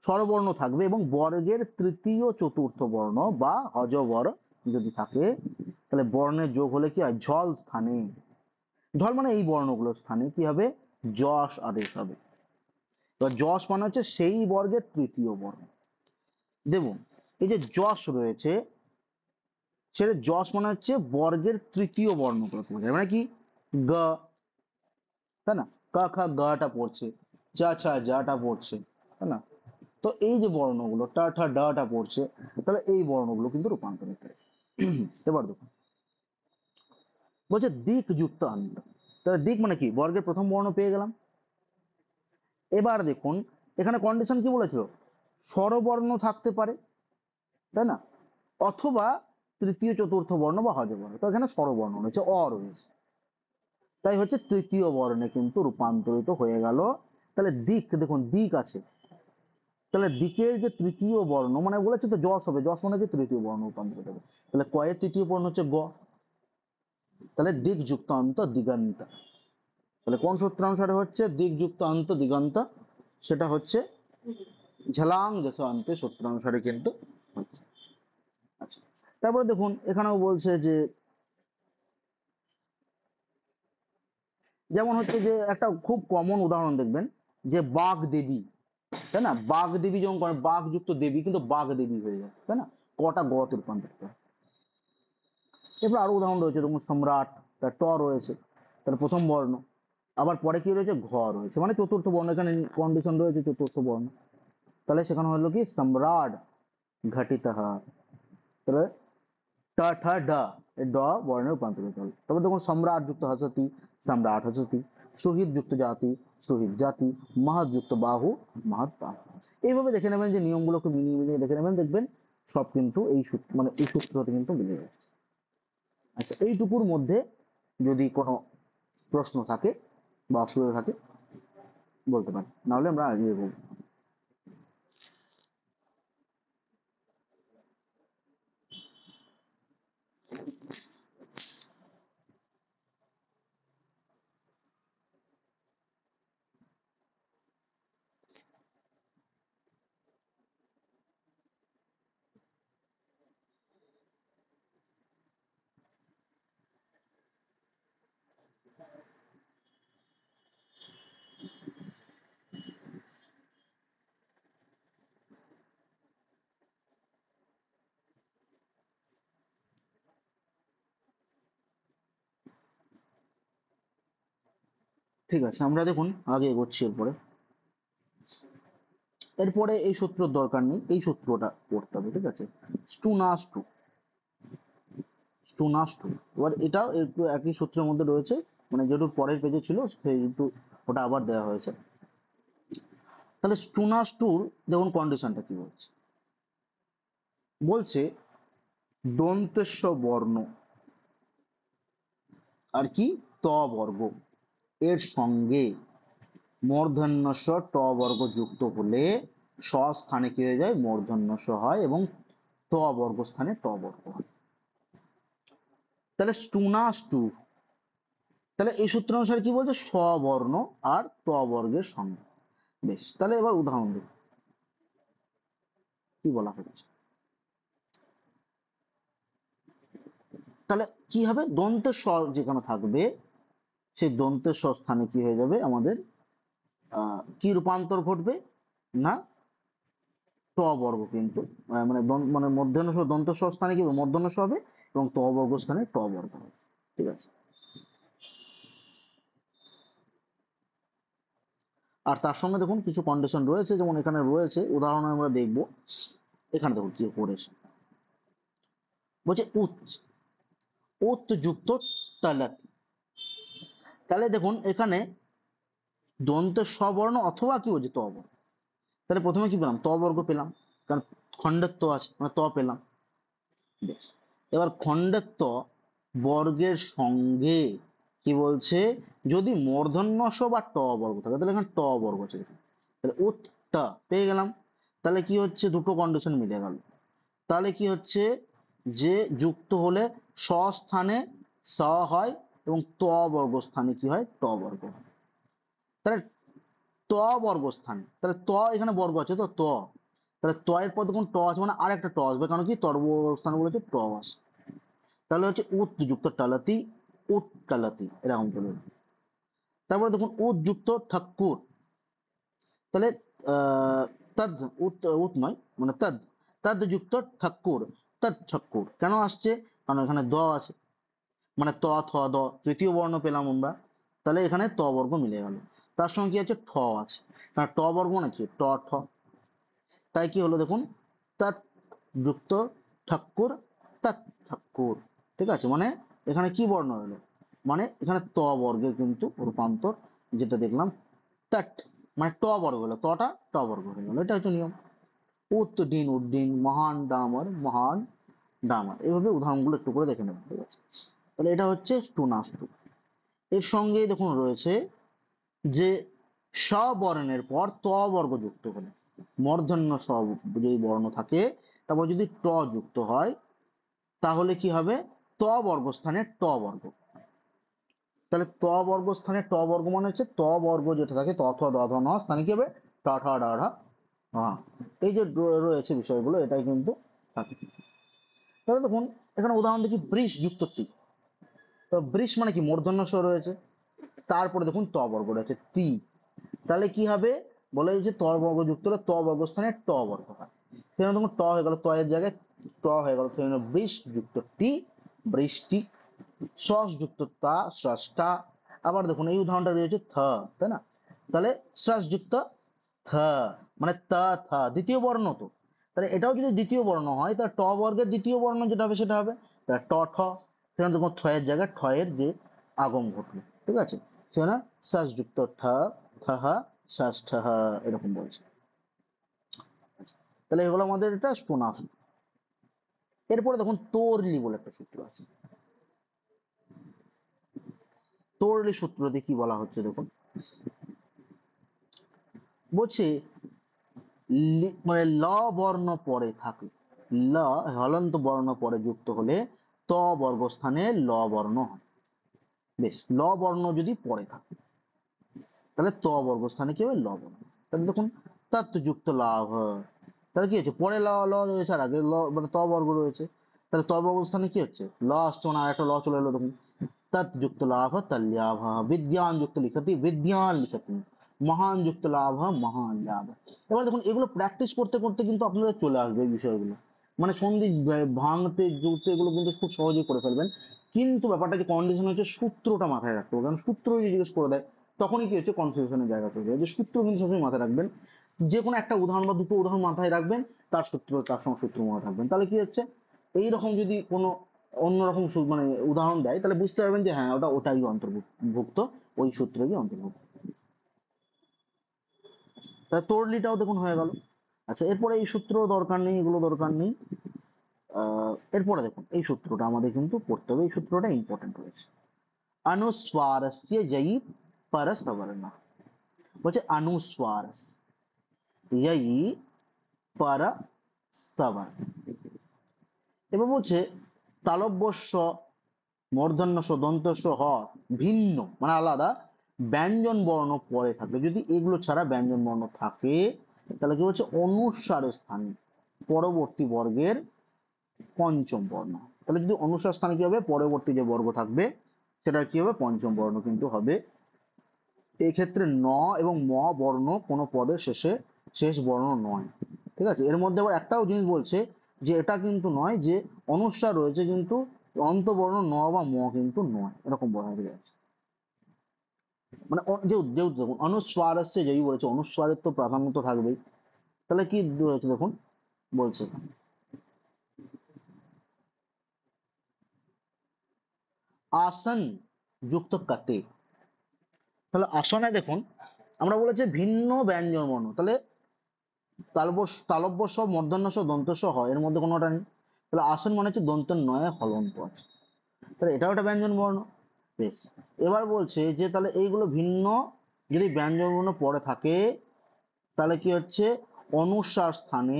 স্বরবর্ণ থাকবে, এবং বর্গের তৃতীয়, চতুর্থ বর্ণ বা হজবর যদি থাকে, তাহলে বর্ণের যোগ হলে কি হয়, ঝল স্থানে, ঝল মানে এই বর্ণগুলোর স্থানে কি হবে, যশ আদেশ হবে। এবার যশ মানে হচ্ছে সেই বর্গের তৃতীয় বর্ণ। দেখুন এই যে যশ রয়েছে, সেটা যশ মানে হচ্ছে বর্গের তৃতীয় বর্ণগুলোকে বোঝায়, মানে কি, গ, তাই না, ক খ গটা পড়ছে, চা ছা যাটা পড়ছে, তাই না, তো এই যে বর্ণগুলো টা ঠা ডাটা পড়ছে, তাহলে এই বর্ণগুলো কিন্তু রূপান্তরিত হয়। এবার দেখুন বলছে দিক যুক্ত আন্ত, তাহলে দিক মানে কি, বর্গের প্রথম বর্ণ পেয়ে গেলাম। এবার দেখুন এখানে কন্ডিশন কি বলেছিল, স্বরবর্ণ থাকতে পারে, তাই না, অথবা তৃতীয়, চতুর্থ বর্ণ বা হজবর্ণ, তো এখানে স্বরবর্ণ রয়েছে, অ রয়েছে, তাই হচ্ছে তৃতীয় বর্ণে কিন্তু রূপান্তরিত হয়ে গেল। তাহলে দিক দেখুন, দিক আছে, তাহলে দিকের যে তৃতীয় বর্ণ, মানে বলেছে তো যশ হবে, যশ মানে যে তৃতীয় বর্ণ রূপান্তরিত হবে, তাহলে কয়ের তৃতীয় বর্ণ হচ্ছে গ, তাহলে দিক যুক্ত অন্ত দিগন্ত। তাহলে কোন সূত্র অনুসারে হচ্ছে দিক যুক্ত অন্ত দিগন্ত, সেটা হচ্ছে ঝলাং যশান্তে সূত্র অনুসারে কিন্তু হচ্ছে। আচ্ছা, তারপরে দেখুন এখানেও বলছে যে যেমন হচ্ছে যে একটা খুব কমন উদাহরণ দেখবেন যে বাঘ দেবী, তাই না? বাঘ দেবী যেমন করে বাঘ যুক্ত দেবী কিন্তু বাঘ দেবী হয়ে যায়, তাই না? কটা গতে রূপান্তরিত হয়। এরপর আরো উদাহরণ রয়েছে, যেমন সম্রাট, তার ট রয়েছে, তার প্রথম বর্ণ, আবার পরে কি রয়েছে ঘ রয়েছে, মানে চতুর্থ বর্ণ, এখানে কন্ডিশন রয়েছে চতুর্থ বর্ণ, তাহলে সেখানে হলো কি সম্রাট ঘটিত, তাহলে ট ঠ ড, এই ড বর্ণে রূপান্তরিত হল। তারপর দেখুন সম্রাট যুক্ত হসতি, সম্রাট হসতি, শহীদ যুক্ত জাতি, শহীদ জাতি, মাহাত যুক্ত বাহু, মাহাত বাহু। এইভাবে দেখে নেবেন যে নিয়মগুলো একটু মিলিয়ে মিলিয়ে দেখে নেবেন, দেখবেন সব কিন্তু এই সূত্র মানে এই সূত্রতে কিন্তু মিলে যাচ্ছে। আচ্ছা, এইটুকুর মধ্যে যদি কোনো প্রশ্ন থাকে বা অসুবিধা থাকে বলতে পারেন, নাহলে আমরা এগিয়ে এগোবো। ঠিক আছে, আমরা দেখুন আগে এগোচ্ছি। এরপরে এরপরে এই সূত্রের দরকার নেই, এই সূত্রটা পড়তে হবে, ঠিক আছে? স্টু না স্টু, স্টু না স্টু। এবার এটাও একটু একই সূত্রের মধ্যে রয়েছে, মানে যেটুকু পরের পেজে ছিল সেই কিন্তু ওটা আবার দেওয়া হয়েছে। তাহলে স্টু না স্টুর দেখুন কন্ডিশনটা কি বলছে, বলছে দন্তেস্ব বর্ণ আর কি ত বর্গ এর সঙ্গে মূর্ধন্য স ট বর্গ যুক্ত হলে স স্থানে কি হয়ে যায় মূর্ধন্য স হয় এবং ত বর্গ স্থানে ট বর্গ হয়। তাহলে স্টু না স্টু, তাহলে এই সূত্র অনুসারে কি বলছে স্ববর্ণ আর ত বর্গের সঙ্গে। বেশ, তাহলে এবার উদাহরণ দেখুন কি বলা হচ্ছে। তাহলে কি হবে, দন্তের স্ব যেখানে থাকবে সেই দন্তের স্ব স্থানে কি হয়ে যাবে আমাদের কি রূপান্তর ঘটবে না ট বর্গ কিন্তু মানে মানে মধ্যাহ্ন স দন্ত স স্থানে কি হবে মধ্যাহ্ন স হবে এবং ত বর্গ স্থানে ট বর্গ হবে। ঠিক আছে, আর তার সঙ্গে দেখুন কিছু কন্ডিশন রয়েছে, যেমন এখানে রয়েছে উদাহরণে আমরা দেখব। এখানে দেখুন কি করেছে, বলছে উচ্চ উত যুক্ত টালাত। তাহলে দেখুন এখানে দন্তের স্ববর্ণ অথবা কি বলছে ত বর্গ। তাহলে প্রথমে কি পেলাম ত বর্গ পেলাম, কারণ খণ্ডের ত আছে মানে ত পেলাম। বেশ, এবার খণ্ডের ত বর্গের সঙ্গে কি বলছে যদি মূর্ধন্য স বা ট বর্গ থাকে, তাহলে এখানে ট বর্গ আছে দেখুন। তাহলে উত টা পেয়ে গেলাম। তাহলে কি হচ্ছে দুটো কন্ডিশন মিলে গেল। তাহলে কি হচ্ছে যে যুক্ত হলে স স্থানে স হয় এবং ত বর্গ স্থানে কি হয় ট বর্গ হয়। তাহলে ত বর্গ স্থানে, তাহলে ত এখানে বর্গ আছে তো ত, তাহলে ত এর পর দেখুন ট আছে মানে আরেকটা ট আসবে, কারণ কি তর্ব স্থান বলেছে ট আসে। তাহলে হচ্ছে উত যুক্ত টালাতি, উত টালাতি এরকম চলে। তারপরে দেখুন উত যুক্ত ঠাকুর, তাহলে তদ উত উত নয় মানে তদ, তদ যুক্ত ঠাকুর, তদ ঠাকুর কেন আসছে, কারণ এখানে দ আছে মানে ত থ দ তৃতীয় বর্ণ পেলাম আমরা, তাহলে এখানে ত বর্গ মিলে গেল। তার সঙ্গে কি আছে ঠ আছে, কারণ ট বর্গ মানে কি ট ঠ, তাই কি হলো দেখুন তৎ যুক্ত ঠাকুর, তৎ ঠাকুর। ঠিক আছে, মানে এখানে কি বর্ণ হলো, মানে এখানে ত বর্গের কিন্তু রূপান্তর যেটা দেখলাম তৎ, মানে ট বর্গ হলো, তটা ট বর্গ হয়ে গেল, এটা হচ্ছে নিয়ম। উদ্দিন উদ্দিন, মহান ডামর মহান ডামর, এইভাবে উদাহরণগুলো একটু করে দেখে নেব। ঠিক আছে, তাহলে এটা হচ্ছে স্টু না স্টু। এর সঙ্গে দেখুন রয়েছে যে স বর্ণের পর ত বর্গ যুক্ত হলে মূর্ধন্য স যদি বর্ণ থাকে তারপর যদি ট যুক্ত হয় তাহলে কি হবে ত বর্গ স্থানে ট বর্গ। তাহলে ত বর্গ স্থানে ট বর্গ মানে হচ্ছে ত বর্গ যেটা থাকে ত থ দ ধ ন স্থানে কি হবে ট ঠ ড ঢ হ্যাঁ, এই যে রয়েছে বিষয়গুলো এটাই কিন্তু থাকে। তাহলে দেখুন এখানে উদাহরণ দেখি, বৃষ যুক্ত তি। তো বৃষ মানে কি, মূর্ধন্য ষ রয়েছে, তারপরে দেখুন ত বর্গ রয়েছে তি, তাহলে কি হবে, বলে যে ত বর্গ যুক্ত হলে ত বর্গ স্থানে ট বর্গ হয়, সেখানে দেখুন ট হয়ে গেল, ত এর জায়গায় ট হয়ে গেল, সেখানে বৃষ যুক্ত টি, বৃষ্টি। সস যুক্ত তা, সষ্টা। আবার দেখুন এই উদাহরণটা রয়েছে থ, তাই না, তাহলে সস যুক্ত থ, মানে তা থা দ্বিতীয় বর্ণ তো, তাহলে এটাও যদি দ্বিতীয় বর্ণ হয় তাহলে ট বর্গের দ্বিতীয় বর্ণ যেটা হবে সেটা হবে তাহলে ট ঠ, সেখানে দেখুন থ এর জায়গায় ঠ এর যে আগম ঘটলো, ঠিক আছে, সেখানে সস যুক্ত ঠ, ঠহ, ষষ্ঠ, এরকম বলছে। আচ্ছা, তাহলে এগুলো আমাদের এটা শোনা। এরপরে দেখুন তোরলি বলে একটা সূত্র আছে। তোরলি সূত্রতে কি বলা হচ্ছে দেখুন, বলছে মানে ল বর্ণ পরে থাকে, ল হলন্ত বর্ণ পরে যুক্ত হলে ত বর্গস্থানে ল বর্ণ হয়। বেশ, ল বর্ণ যদি পরে থাকে তাহলে ত বর্গস্থানে কি হবে, ল বর্ণ। তাহলে দেখুন তৎ যুক্ত লাভ, তাহলে কি হচ্ছে, পরে ল ল রয়েছে আর আগে ল মানে ত বর্গ রয়েছে, তাহলে ত বর্গস্থানে কি হচ্ছে, ল আসছে, মানে আর একটা ল চলে এলো দেখুন, तत् युक्त लाभ तल्लाभ, विद्यान युक्त लिखति विद्यान लिखति, মহান যুক্ত লাভ মহান লাভ। এবার দেখুন এগুলো প্র্যাকটিস করতে করতে কিন্তু আপনাদের চলে আসবে এই বিষয়গুলো, মানে সন্ধি ভাঙতে জুড়তে এগুলো কিন্তু খুব সহজেই করে ফেলবেন। কিন্তু ব্যাপারটা যে কন্ডিশন হচ্ছে সূত্রটা মাথায় রাখতে হবে, কারণ সূত্র যদি জিজ্ঞেস করে দেয় তখনই কি হচ্ছে, কনফিউশনের জায়গা তৈরি হয়। যে সূত্র কিন্তু সবসময় মাথায় রাখবেন, যে কোনো একটা উদাহরণ বা দুটো উদাহরণ মাথায় রাখবেন, তার সূত্র তার সঙ্গে সূত্র মনে রাখবেন, তাহলে কি হচ্ছে, এইরকম যদি কোনো অন্যরকম মানে উদাহরণ দেয় তাহলে বুঝতে পারবেন যে হ্যাঁ ওটা ওটাই অন্তর্ভুক্ত, ওই সূত্রেরই অন্তর্ভুক্ত। তা তোরলিটাও দেখুন হয়ে গেল। আচ্ছা, এরপরে এই সূত্র দরকার নেই, এগুলো দরকার নেই। এরপরে দেখুন এই সূত্রটা আমাদের কিন্তু পড়তে হবে, এই সূত্রটা ইম্পর্টেন্ট রয়েছে। अनुस्वारस्य ययि परसवर्ण, বলছে अनुस्वारस ययि परसवर्ण। এবার বলছে তালব্যস্য, মূর্ধন্যস্ব, দন্তস্ব, হ ভিন্ন মানে আলাদা ব্যঞ্জন বর্ণ পরে থাকলে, যদি এগুলো ছাড়া ব্যঞ্জন বর্ণ থাকে তাহলে কি বলছে, অনুস্বার স্থানে পরবর্তী বর্গের পঞ্চম বর্ণ। তাহলে যদি অনুস্বার স্থানে কি হবে, পরবর্তী যে বর্গ থাকবে সেটা কি হবে, পঞ্চম বর্ণ কিন্তু হবে। এই ক্ষেত্রে ন এবং ম বর্ণ কোনো পদের শেষে শেষ বর্ণ নয়, ঠিক আছে। এর মধ্যে আবার একটাও জিনিস বলছে যে এটা কিন্তু নয় যে অনুস্বার রয়েছে কিন্তু অন্তবর্ণ ন বা ম কিন্তু নয়, এরকম বলা যাচ্ছে। মানে যেহেতু যেহেতু দেখুন অনুস্বার আসছে, যেই বলেছে অনুস্বারের তো প্রাধান্য তো থাকবেই, তাহলে কি হয়েছে দেখুন, বলছে আসন যুক্ত কাতে, তাহলে আসনে দেখুন আমরা বলেছি ভিন্ন ব্যঞ্জন বর্ণ, তাহলে তালব্য স, মূর্ধন্য স, দন্ত স, হ এর মধ্যে কোনোটা নেই, তাহলে আসন মানে হচ্ছে দন্ত নয় হলন্ত আছে, তাহলে এটাও একটা ব্যঞ্জন বর্ণ। বেশ, এবার বলছে যে তাহলে এইগুলো ভিন্ন যদি ব্যঞ্জন বর্ণ পরে থাকে তাহলে কি হচ্ছে, অনুস্বার স্থানে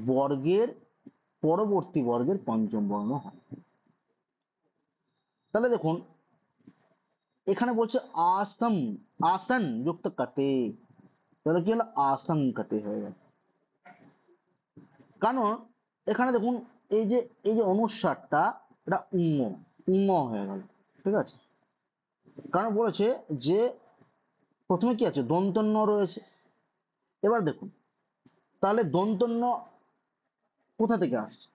বর্গের পরবর্তী বর্গের পঞ্চম বর্ণ হয়। তাহলে দেখুন এখানে বলছে আসম, আসন যুক্ত কাতে, তাহলে কি হলো, আসন কাতে হয়ে গেল। কারণ এখানে দেখুন এই যে অনুস্বারটা এটা উঙ্গ, উঙ্গ হয়ে গেল, ঠিক আছে, কারণ বলেছে যে প্রথমে কি আছে, দন্তন্য রয়েছে। এবার দেখুন তাহলে দন্তন্য কোথা থেকে আসছে,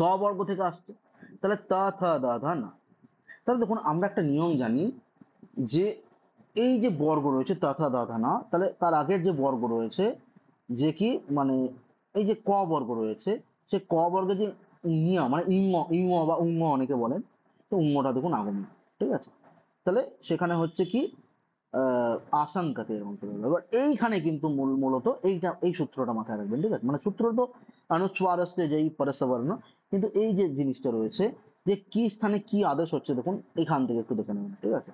ত বর্গ থেকে আসছে, তাহলে তা থা দা ধা না। তাহলে দেখুন আমরা একটা নিয়ম জানি যে এই যে বর্গ রয়েছে তা থা দা ধা না, তাহলে তার আগের যে বর্গ রয়েছে যে কি মানে এই যে ক বর্গ রয়েছে, সে ক বর্গে যে ইয়া মানে ইঙ্গ, ইঙ্গ বা উঙ্গ অনেকে বলেন, তো উঙ্গটা দেখুন আগমন, ঠিক আছে, তাহলে সেখানে হচ্ছে কি আশঙ্কাতে এরকম চলে গেলো। এবার এইখানে কিন্তু মূলত এইটা এই সূত্রটা মাথায় রাখবেন, ঠিক আছে, মানে সূত্র তো অনুস্বারস্য যেই পরস্বর্ণ, কিন্তু এই যে জিনিসটা রয়েছে যে কি স্থানে কি আদেশ হচ্ছে দেখুন এখান থেকে একটু দেখে নেবেন, ঠিক আছে,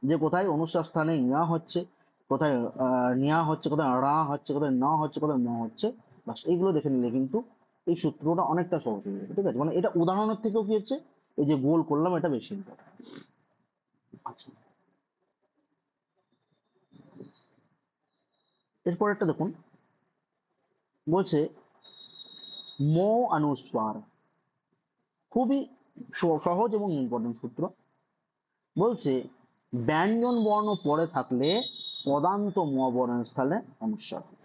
যে কোথায় অনুস্বার স্থানে ইয়া হচ্ছে, কোথায় নিয়া হচ্ছে, কোথায় রা হচ্ছে, কোথায় না হচ্ছে, কোথায় ম হচ্ছে, বাস এইগুলো দেখে নিলে কিন্তু এই সূত্রটা অনেকটা সহজ হয়ে যাবে, ঠিক আছে, মানে এটা উদাহরণের থেকেও কি হচ্ছে, এই যে গোল করলাম এটা বেশি ইম্পর্টেন্ট। আচ্ছা, এরপর একটা দেখুন, বলছে মো অনুস্বার, খুবই সহজ এবং ইম্পর্টেন্ট সূত্র। বলছে ব্যঞ্জন বর্ণ পরে থাকলে পদান্ত ম বর্ণের স্থানে অনুস্বার হয়।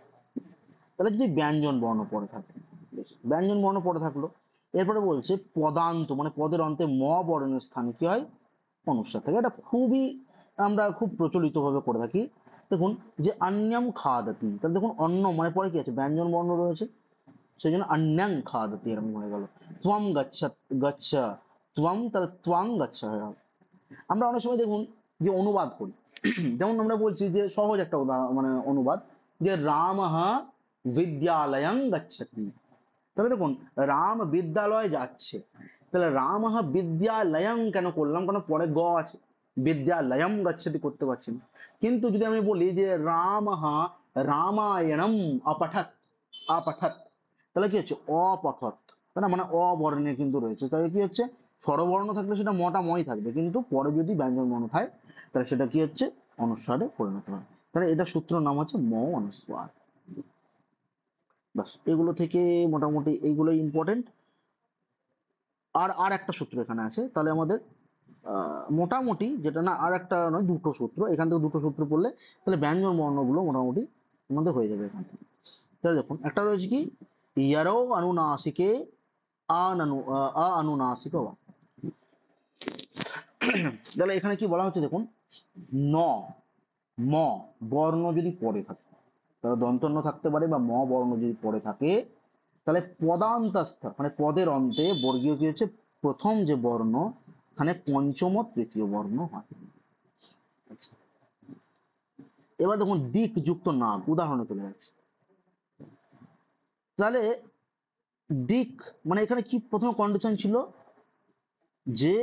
তাহলে যদি ব্যঞ্জন বর্ণ পরে থাকে, বেশ, ব্যঞ্জন বর্ণ পরে থাকলো, এরপরে বলছে পদান্ত মানে পদের অন্তে ম বর্ণের স্থানে কি হয়, অনুস্বার থাকে। এটা খুবই আমরা খুব প্রচলিত ভাবে করে থাকি। দেখুন যে অন্যম খাদতি, তাহলে দেখুন অন্য মানে পরে কি আছে, ব্যঞ্জন বর্ণ রয়েছে, সেই জন্য অন্যং খাদতি এরকম হয়ে গেল। ত্বম গচ্ছ, গচ্ছ, ত্বম, তাহলে ত্বং গচ্ছ হয়ে গেল। আমরা অনেক সময় দেখুন যে অনুবাদ করি, যেমন আমরা বলছি যে সহজ একটা উদাহরণ মানে অনুবাদ, যে রামঃ বিদ্যালয়ং গচ্ছতি। তাহলে দেখুন রাম বিদ্যালয়ে যাচ্ছে, তাহলে রামঃ বিদ্যালয়ং কেন করলাম, কারণ পরে গ আছে, বিদ্যালয়ং গচ্ছতি করতে পারছি না। কিন্তু যদি আমি বলি যে রামঃ রামায়ণম অপঠৎ, অপঠৎ, তাহলে কি হচ্ছে অপঠৎ, তাই না, মানে অবর্ণে কিন্তু রয়েছে, তাহলে কি হচ্ছে স্বরবর্ণ থাকলে সেটা মটা মই থাকবে, কিন্তু পরে যদি ব্যঞ্জন বর্ণ থাকে তাহলে সেটা কি হচ্ছে অনুস্বারে পরিণত হয়। তাহলে এটা সূত্রের নাম হচ্ছে ম অনুস্বার। বাস, এগুলো থেকে মোটামুটি এইগুলো ইম্পর্টেন্ট। আর আর একটা সূত্র এখানে আছে, তাহলে আমাদের মোটামুটি, যেটা না আর একটা নয়, দুটো সূত্র, এখান থেকে দুটো সূত্র পড়লে তাহলে ব্যঞ্জন বর্ণগুলো মোটামুটি আমাদের হয়ে যাবে এখান থেকে। তাহলে দেখুন একটা রয়েছে কি, ইয়ারো অনুনাসিকে অনুনাসিক। তাহলে এখানে কি বলা হচ্ছে দেখুন, ন ম বর্ণ যদি পড়ে থাকে, তাহলে দন্তন্য থাকতে পারে বা ম বর্ণ যদি পড়ে থাকে, তাহলে পদান্তস্থ মানে পদের অন্তে বর্গীয় কি হচ্ছে প্রথম যে বর্ণ, এখানে পঞ্চম তৃতীয় বর্ণ হয়। আচ্ছা, এবার দেখুন দিক যুক্ত নাগ, উদাহরণে চলে যাচ্ছে। তাহলে দিক মানে এখানে কি প্রথম কন্ডিশন ছিল, যে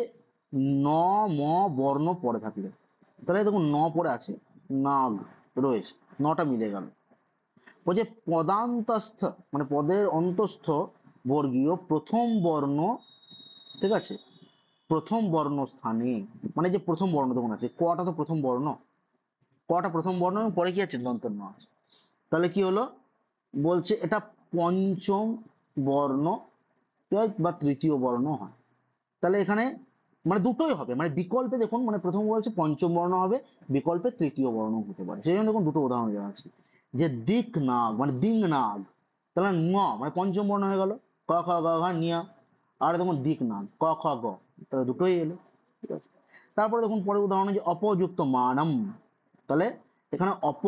ন ম বর্ণ পড়ে থাকলে, তাহলে দেখুন ন পড়ে আছে, নাগ রয়েছে, নটা মিলে গেল। বলছে পদান্তস্থ মানে পদের অন্তস্থ বর্গীয় প্রথম বর্ণ, ঠিক আছে, প্রথম বর্ণ স্থানে, মানে যে প্রথম বর্ণ দেখুন আছে, কটা তো প্রথম বর্ণ, কটা প্রথম বর্ণ এবং পরে কি আছে দন্তন্য আছে, তাহলে কি হলো, বলছে এটা পঞ্চম বর্ণ বা তৃতীয় বর্ণ হয়। তাহলে এখানে মানে দুটোই হবে, মানে বিকল্পে দেখুন, মানে প্রথম বলছে পঞ্চম বর্ণ হবে, বিকল্পে তৃতীয় বর্ণ হতে পারে, সেই জন্য দেখুন দুটো উদাহরণ দেওয়া আছে। যে দিক নাগ মানে দিং নাগ, তাহলে ন মানে পঞ্চম বর্ণ হয়ে গেল, ক খ গ ঘ নিয়া, আর দেখুন দিক নাগ ক খ গ, তাহলে দুটোই এলো, ঠিক আছে। তারপরে দেখুন পরের উদাহরণ যে অপযুক্ত মানম, তাহলে এখানে অপ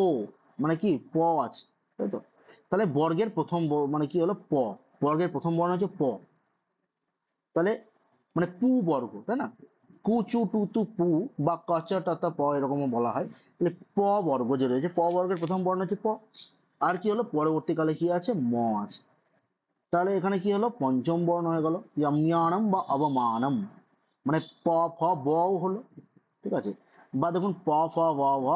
মানে কি প আছে, তাই তো, তাহলে বর্গের প্রথম মানে কি হলো প, বর্গের প্রথম বর্ণ হচ্ছে প, তাহলে মানে পু বর্গ, তাই না, কুচু টু তু পু বা কচা টাতা প এরকমও বলা হয়। তাহলে প বর্গ যে রয়েছে, প বর্গের প্রথম বর্ণ হচ্ছে প, আর কি হলো পরবর্তীকালে কি আছে ম আছে, তাহলে এখানে কি হলো পঞ্চম বর্ণ হয়ে গেল, যম্যানম বা অবমানম, মানে প ফ ব হলো, ঠিক আছে। বা দেখুন প ফ ব ভ,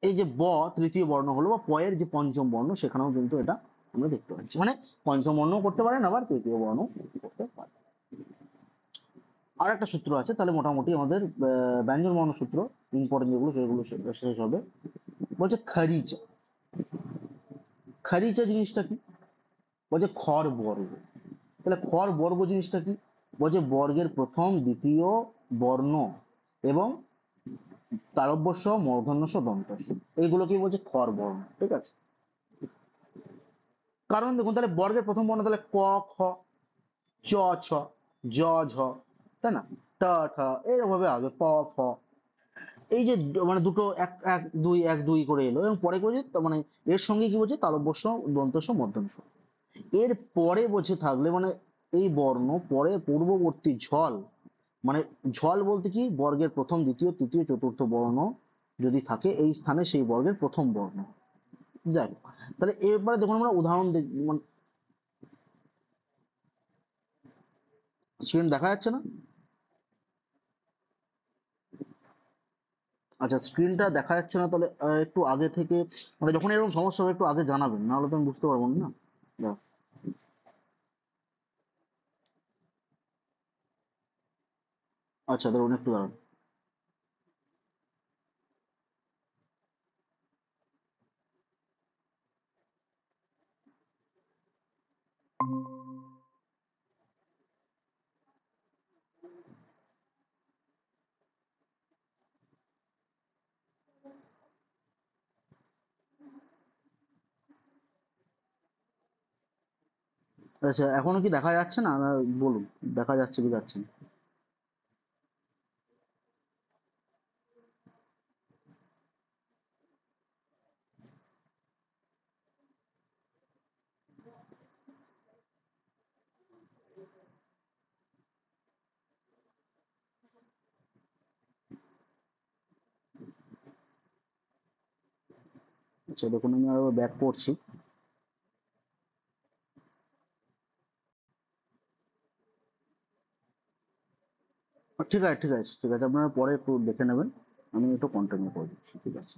এই যে ব তৃতীয় বর্ণ হলো, বা পয়ের যে পঞ্চম বর্ণ সেখানেও কিন্তু এটা আমরা দেখতে পাচ্ছি, মানে পঞ্চম বর্ণ করতে পারেন আবার তৃতীয় বর্ণ করতে পারেন। আর একটা সূত্র আছে, তাহলে মোটামুটি আমাদের ব্যঞ্জন বর্ণ সূত্র ইম্পর্টেন্ট যেগুলো সেগুলো শেষ হবে। বলছে খারিচা, খারিচা জিনিসটা কি, বলছে খর বর্গ, তাহলে খর বর্গ জিনিসটা কি, বলছে বর্গের প্রথম দ্বিতীয় বর্ণ এবং তালব্যস্য মূর্ধন্যস্য দন্তস্য, এইগুলোকেই বলছে খর বর্ণ, ঠিক আছে। কারণ দেখুন তাহলে বর্গের প্রথম বর্ণ তাহলে ক খ চ ছ জ ঝ, তাই না, ট ঠ এরকম ভাবে আসবে, প ফ, এই যে মানে দুটো এক এক দুই এক দুই করে এলো, এবং পরে কি বলছে মানে এর সঙ্গে কি বলছে তালব্যস্য দন্তস্য মধ্যস্য, এর পরে বসে থাকলে মানে এই বর্ণ পরে পূর্ববর্তী ঝল, মানে ঝল বলতে কি বর্গের প্রথম দ্বিতীয় তৃতীয় চতুর্থ বর্ণ যদি থাকে এই স্থানে, সেই বর্গের প্রথম বর্ণ। যাই হোক, তাহলে এবারে দেখুন আমরা উদাহরণ স্ক্রিন দেখা যাচ্ছে না, আচ্ছা স্ক্রিনটা দেখা যাচ্ছে না, তাহলে একটু আগে থেকে মানে যখন এরকম সমস্যা হবে একটু আগে জানাবেন, নাহলে তো আমি বুঝতে পারবো না। দাঁড়াও। আচ্ছা ধরুন একটু দাঁড়ান। আচ্ছা, এখনো কি দেখা যাচ্ছে না? বলুন, দেখা যাচ্ছে কি যাচ্ছে না? আচ্ছা দেখুন, আমি আরো ব্যাক করছি। ঠিক আছে, ঠিক আছে, ঠিক আছে, আপনারা পরে একটু দেখে নেবেন। আমি একটু কন্টিনিউ করে দিচ্ছি, ঠিক আছে।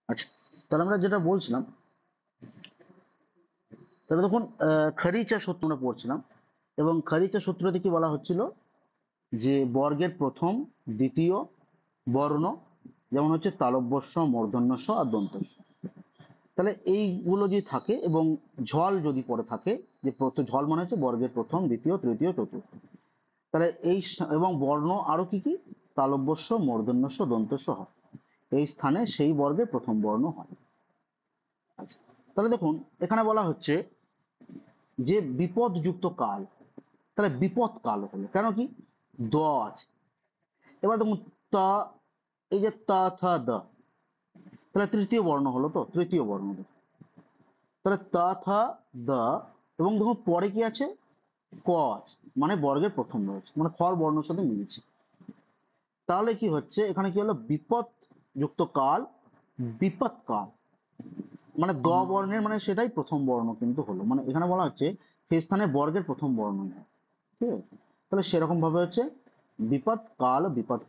আচ্ছা, তাহলে আমরা যেটা বলছিলাম, তাহলে দেখুন খরিচা সূত্র আমরা পড়ছিলাম, এবং খরিচা সূত্রতে কি বলা হচ্ছিল যে বর্গের প্রথম দ্বিতীয় বর্ণ, যেমন হচ্ছে তালব্যস্য, মূর্ধন্যস্ব আর দন্তস্ব, তাহলে এইগুলো যদি থাকে এবং ঝল যদি পড়ে থাকে, যে ঝল মানে হচ্ছে বর্গের প্রথম দ্বিতীয় তৃতীয় চতুর্থ, তাহলে এবং বর্ণ আরো কি কি, তালব্যস্য, মূর্ধন্যস্ব, দন্তস্ব হয়, এই স্থানে সেই বর্গের প্রথম বর্ণ হয়। আচ্ছা, তাহলে দেখুন এখানে বলা হচ্ছে যে বিপদযুক্ত কাল, তাহলে বিপদ কাল হলো কেন, কি দ আছে। এবার দেখুন তা, এই যে তা থা দ, তাহলে তৃতীয় বর্ণ হলো, তো তৃতীয় বর্ণ, তাহলে তা থা দা, এবং দেখুন পরে কি আছে, ক আছে, মানে বর্গের প্রথম রয়েছে, মানে খর বর্ণের সাথে মিলছে। তাহলে কি হচ্ছে, এখানে কি হলো, বিপদ যুক্ত কাল, বিপদ কাল, মানে দ বর্ণের, মানে সেটাই প্রথম বর্ণ কিন্তু হলো, মানে এখানে বলা হচ্ছে সেই স্থানে বর্গের প্রথম বর্ণ হয়, ঠিক আছে। তাহলে সেরকম ভাবে হচ্ছে বিপদ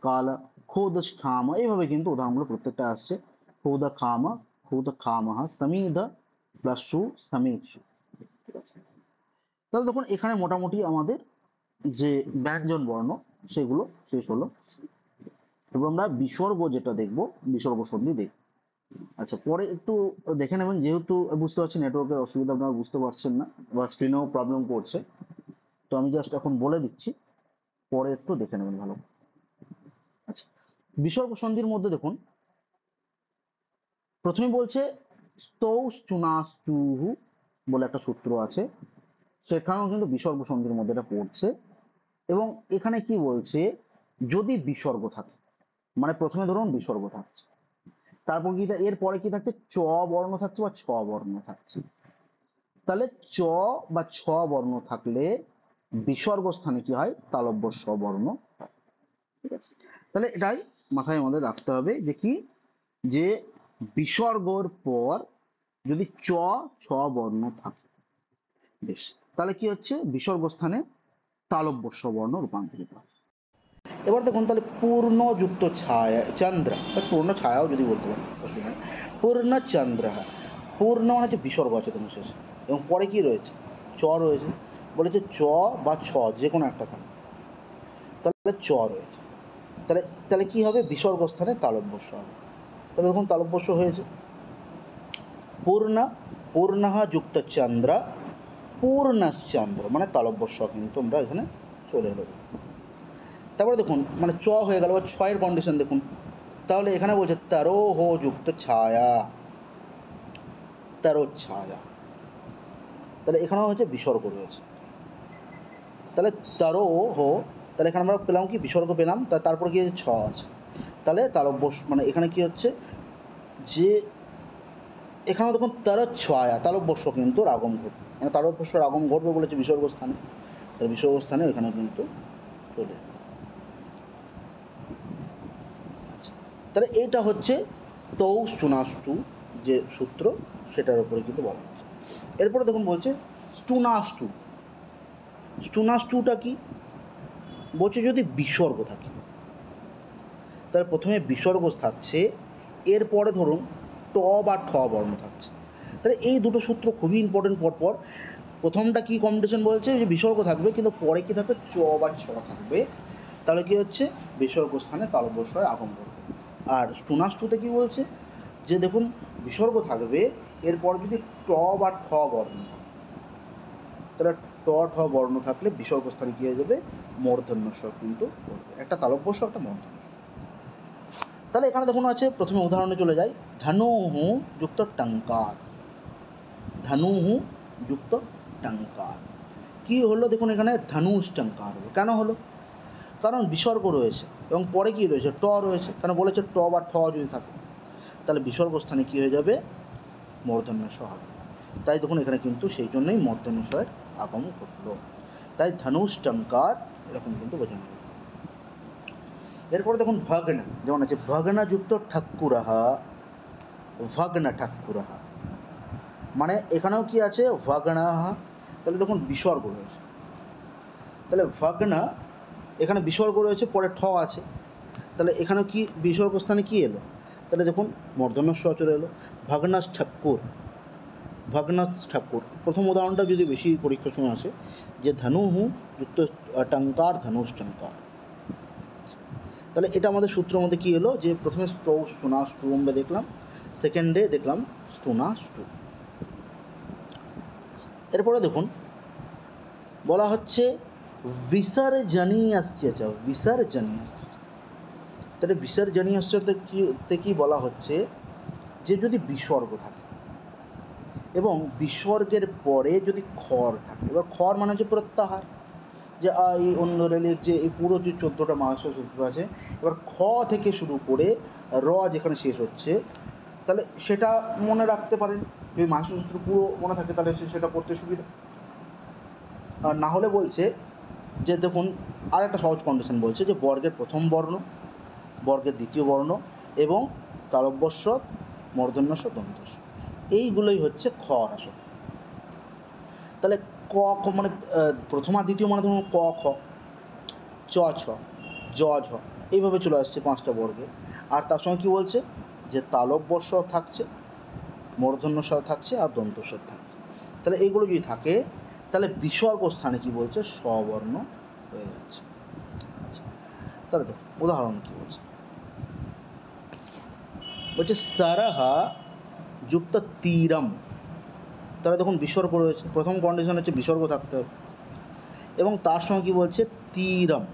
কাল, খুদ স্থাম, এইভাবে কিন্তু উদাহরণগুলো প্রত্যেকটা আসছে। খুদ খামহ সমিধ প্লাস সু সমিৎসু, ঠিক আছে। তাহলে দেখুন এখানে মোটামুটি আমাদের যে ব্যঞ্জন বর্ণ সেগুলো শেষ হলো। এবার আমরা বিসর্গ যেটা দেখবো, বিসর্গ সন্ধি দেখব। আচ্ছা, পরে একটু দেখে নেবেন, যেহেতু বুঝতে পারছি নেটওয়ার্কের অসুবিধা, আপনারা বুঝতে পারছেন না বা স্ক্রিনেও প্রবলেম করছে, তো আমি জাস্ট এখন বলে দিচ্ছি, পরে একটু দেখে নেবেন ভালো। আচ্ছা, বিসর্গ সন্ধির মধ্যে দেখুন প্রথমে বলছে স্তৌশ্চুনাশ্চুহু বলে একটা সূত্র আছে, সেখানেও কিন্তু বিসর্গ সন্ধির মধ্যে এটা পড়ছে। এবং এখানে কি বলছে, যদি বিসর্গ থাকে, মানে প্রথমে ধরুন বিসর্গ থাকছে, তারপর কি এর পরে কি থাকছে, চ বর্ণ থাকছে বা ছ বর্ণ থাকছে, তাহলে চ বা ছ বর্ণ থাকলে বিসর্গ স্থানে কি হয়, তালব্য স বর্ণ হয়, ঠিক আছে। তাহলে এটাই মাথায় আমাদের রাখতে হবে যে কি, যে বিসর্গর পর যদি চ ছ বর্ণ থাকে, বেশ, তাহলে কি হচ্ছে, বিসর্গ স্থানে তালব্য স বর্ণ রূপান্তরিত হয়। এবার দেখুন, তাহলে পূর্ণযুক্ত ছায়া চন্দ্র, পূর্ণ ছায়াও যদি বলতে পারেন, অসুবিধা নেই। পূর্ণ চন্দ্র, পূর্ণ মানে হচ্ছে বিসর্গ আছে তোমার শেষে, এবং পরে কি রয়েছে, চ রয়েছে, বলেছে চ বা ছ যে কোনো একটা থাকে, তাহলে চ রয়েছে, তাহলে তাহলে কি হবে, বিসর্গ স্থানে তালব্যস্য হবে। তাহলে দেখুন তালব্যস্য হয়েছে, পূর্ণ, পূর্ণঃ যুক্ত চন্দ্র, পূর্ণশ্চন্দ্র, মানে তালব্যস্য কিন্তু আমরা এখানে চলে এলো। তারপরে দেখুন মানে চ হয়ে গেল, বা ছয়ের কন্ডিশন দেখুন, তাহলে এখানে বলছে তারোহ যুক্ত ছায়া, তারো ছায়া, তাহলে এখানেও হচ্ছে বিসর্গ রয়েছে, তাহলে তারোহ, তাহলে এখানে আমরা পেলাম কি, বিসর্গ পেলাম, তারপর কি ছ আছে, তাহলে তালব্য, মানে এখানে কি হচ্ছে যে এখানেও দেখুন তার ছায়া, তালব্যস্য কিন্তু আগম ঘটবে, মানে তালব্যস্যর আগম ঘটবে বলেছে বিসর্গ স্থানে, তাহলে বিসর্গ স্থানে এখানেও কিন্তু চলে। আচ্ছা, তাহলে এইটা হচ্ছে স্তৌ চুনাষ্টু যে সূত্র, সেটার উপরে কিন্তু বলা হচ্ছে। এরপরে দেখুন বলছে স্টুনাষ্টু, স্টুনাষ্টুটা কি বলছে, যদি বিসর্গ থাকে, তাহলে প্রথমে বিসর্গ থাকছে, এরপরে ধরুন ট বা ঠ বর্ণ থাকছে, তাহলে এই দুটো সূত্র খুবই ইম্পর্টেন্ট পরপর। প্রথমটা কি কম্পিটিশন বলছে, যে বিসর্গ থাকবে কিন্তু পরে কি থাকবে, চ বা ছ থাকবে, তাহলে কি হচ্ছে, বিসর্গ স্থানে তালব্যস্যের আগম ঘটবে। আর স্টুনাষ্টুতে কি বলছে, যে দেখুন বিসর্গ থাকবে, এরপর যদি ট বা ঠ বর্ণ হয়, তাহলে ট ঠ বর্ণ থাকলে বিসর্গ স্থানে কি হয়ে যাবে, মূর্ধন্য ষ কিন্তু পড়বে, একটা তালব্য ষ একটা মূর্ধন্য ষ। তাহলে এখানে দেখুন আছে, প্রথমে উদাহরণে চলে যাই, ধনুহু যুক্ত টঙ্কার, ধনুহু যুক্ত টঙ্কার কি হলো, দেখুন এখানে ধনুষ টঙ্কার হলো, কেন হলো, কারণ বিসর্গ রয়েছে এবং পরে কি রয়েছে, ট রয়েছে, কেন বলেছে ট বা ঠ যদি থাকে তাহলে বিসর্গ স্থানে কি হয়ে যাবে, মূর্ধন্য ষ হবে। তাই দেখুন এখানে কিন্তু সেই জন্যই মূর্ধন্য ষয়ের আগমন ঘটলো, তাই ধনুষ টঙ্কার এরকম কিন্তু বোঝানো হবে। এরপরে দেখুন ভগ্ন, যেমন আছে ভগ্ন যুক্ত ঠাকুরহা, ভগ্ন ঠাকুরহা, মানে এখানেও কি আছে ভগ্নাহা, তাহলে দেখুন বিসর্গ রয়েছে, তাহলে ভগ্ন এখানে বিসর্গ রয়েছে, পরে ঠ আছে, তাহলে এখানে কি বিসর্গ স্থানে কি এলো, তাহলে দেখুন মূর্ধন্য ষ চলে এলো, ভগ্নাস ঠাকুর, ভগ্নাস ঠাকুর। প্রথম উদাহরণটা যদি বেশি পরীক্ষার সময় আসে, যে ধনুহু যুক্ত টঙ্কার, ধনুষ টঙ্কার, তাহলে এটা আমাদের সূত্রের মধ্যে কি এলো, যে প্রথমে স্তৌ স্টুনা স্ট্রুম্বে দেখলাম, সেকেন্ডে দেখলাম স্টুনা স্ট্রু। এরপরে দেখুন বলা হচ্ছে বিসর্জনীয়স্য চ, বিসর্জনীয়স্য, তাহলে বিসর্জনীয়স্যতে কি বলা হচ্ছে, যে যদি বিসর্গ থাকে এবং বিসর্গের পরে যদি খর থাকে, এবার খর মানে হচ্ছে প্রত্যাহার, যে এই অন্য রেলের যে এই পুরো যে 14টা মাহাসূত্র সূত্র আছে, এবার খ থেকে শুরু করে র যেখানে শেষ হচ্ছে, তাহলে সেটা মনে রাখতে পারেন, যদি মাহাসূত্র সূত্র পুরো মনে থাকে তাহলে সেটা পড়তে সুবিধা। আর না হলে বলছে যে দেখুন আর একটা সহজ কন্ডিশন বলছে, যে বর্গের প্রথম বর্ণ, বর্গের দ্বিতীয় বর্ণ এবং তালব্য শ, মূর্ধন্য ষ, দন্ত স, এইগুলোই হচ্ছে খর আসলে। তাহলে ক খ মানে প্রথম আর দ্বিতীয় মানে ধরুন ক খ, চ ছ, জ ঝ, এইভাবে চলে আসছে 5টা বর্গে। আর তার সঙ্গে কি বলছে, যে তালব্য শ থাকছে, মূর্ধন্য ষ থাকছে আর দন্ত স থাকছে, তাহলে এইগুলো যদি থাকে তাহলে বিসর্গ স্থানে কি বলছে, স্ববর্ণ হয়ে যাচ্ছে। আচ্ছা, তাহলে দেখুন উদাহরণ কি বলছে, বলছে সরহ যুক্ত তীরম, তাহলে দেখুন বিসর্গ রয়েছে, প্রথম কন্ডিশন হচ্ছে বিসর্গ থাকতে হবে, এবং তার সঙ্গে কি বলছে তীরম,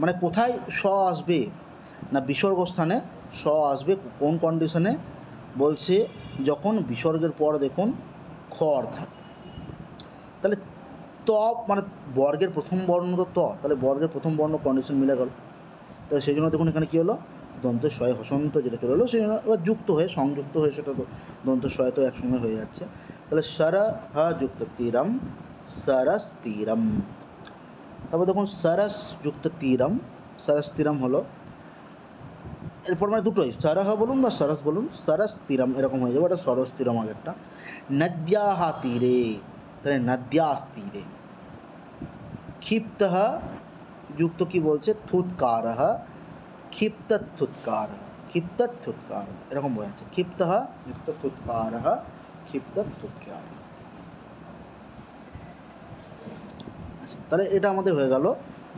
মানে কোথায় স আসবে না, বিসর্গ স্থানে স আসবে, কোন কন্ডিশনে বলছে, যখন বিসর্গের পর দেখুন খর থাকে, তাহলে ত মানে বর্গের প্রথম বর্ণ তো ত, তাহলে বর্গের প্রথম বর্ণ কন্ডিশন মিলে গেল, তাহলে সেই জন্য দেখুন এখানে কী হলো, দন্ত শয় হসন্ত যেটা চলে এলো, সেই জন্য এবার যুক্ত হয়ে সংযুক্ত হয়ে সেটা তো দন্ত শয় তো একসঙ্গে হয়ে যাচ্ছে, তাহলে সর হা যুক্ত তীরম, সরস তীরম। তারপর দেখুন সরস যুক্ত তীরম, সরস তীরম হলো, এরপর মানে দুটোই সরহ বলুন বা সরস বলুন, সরস তীরম এরকম হয়ে যাবে, ওটা সরস তীরম আগেরটা। নদ্যাহা তীরে, তাহলে নদ্যাস তীরে, ক্ষিপ্তঃ যুক্ত কি বলছে থুৎকারঃ, ক্ষিপ্তথুৎকারঃ, ক্ষিপ্তথুৎকারঃ এরকম বোঝাচ্ছে, ক্ষিপ্তঃ যুক্ত থুৎকারঃ, ক্ষিপ্তথুৎকারঃ। আচ্ছা, তাহলে এটা আমাদের হয়ে গেল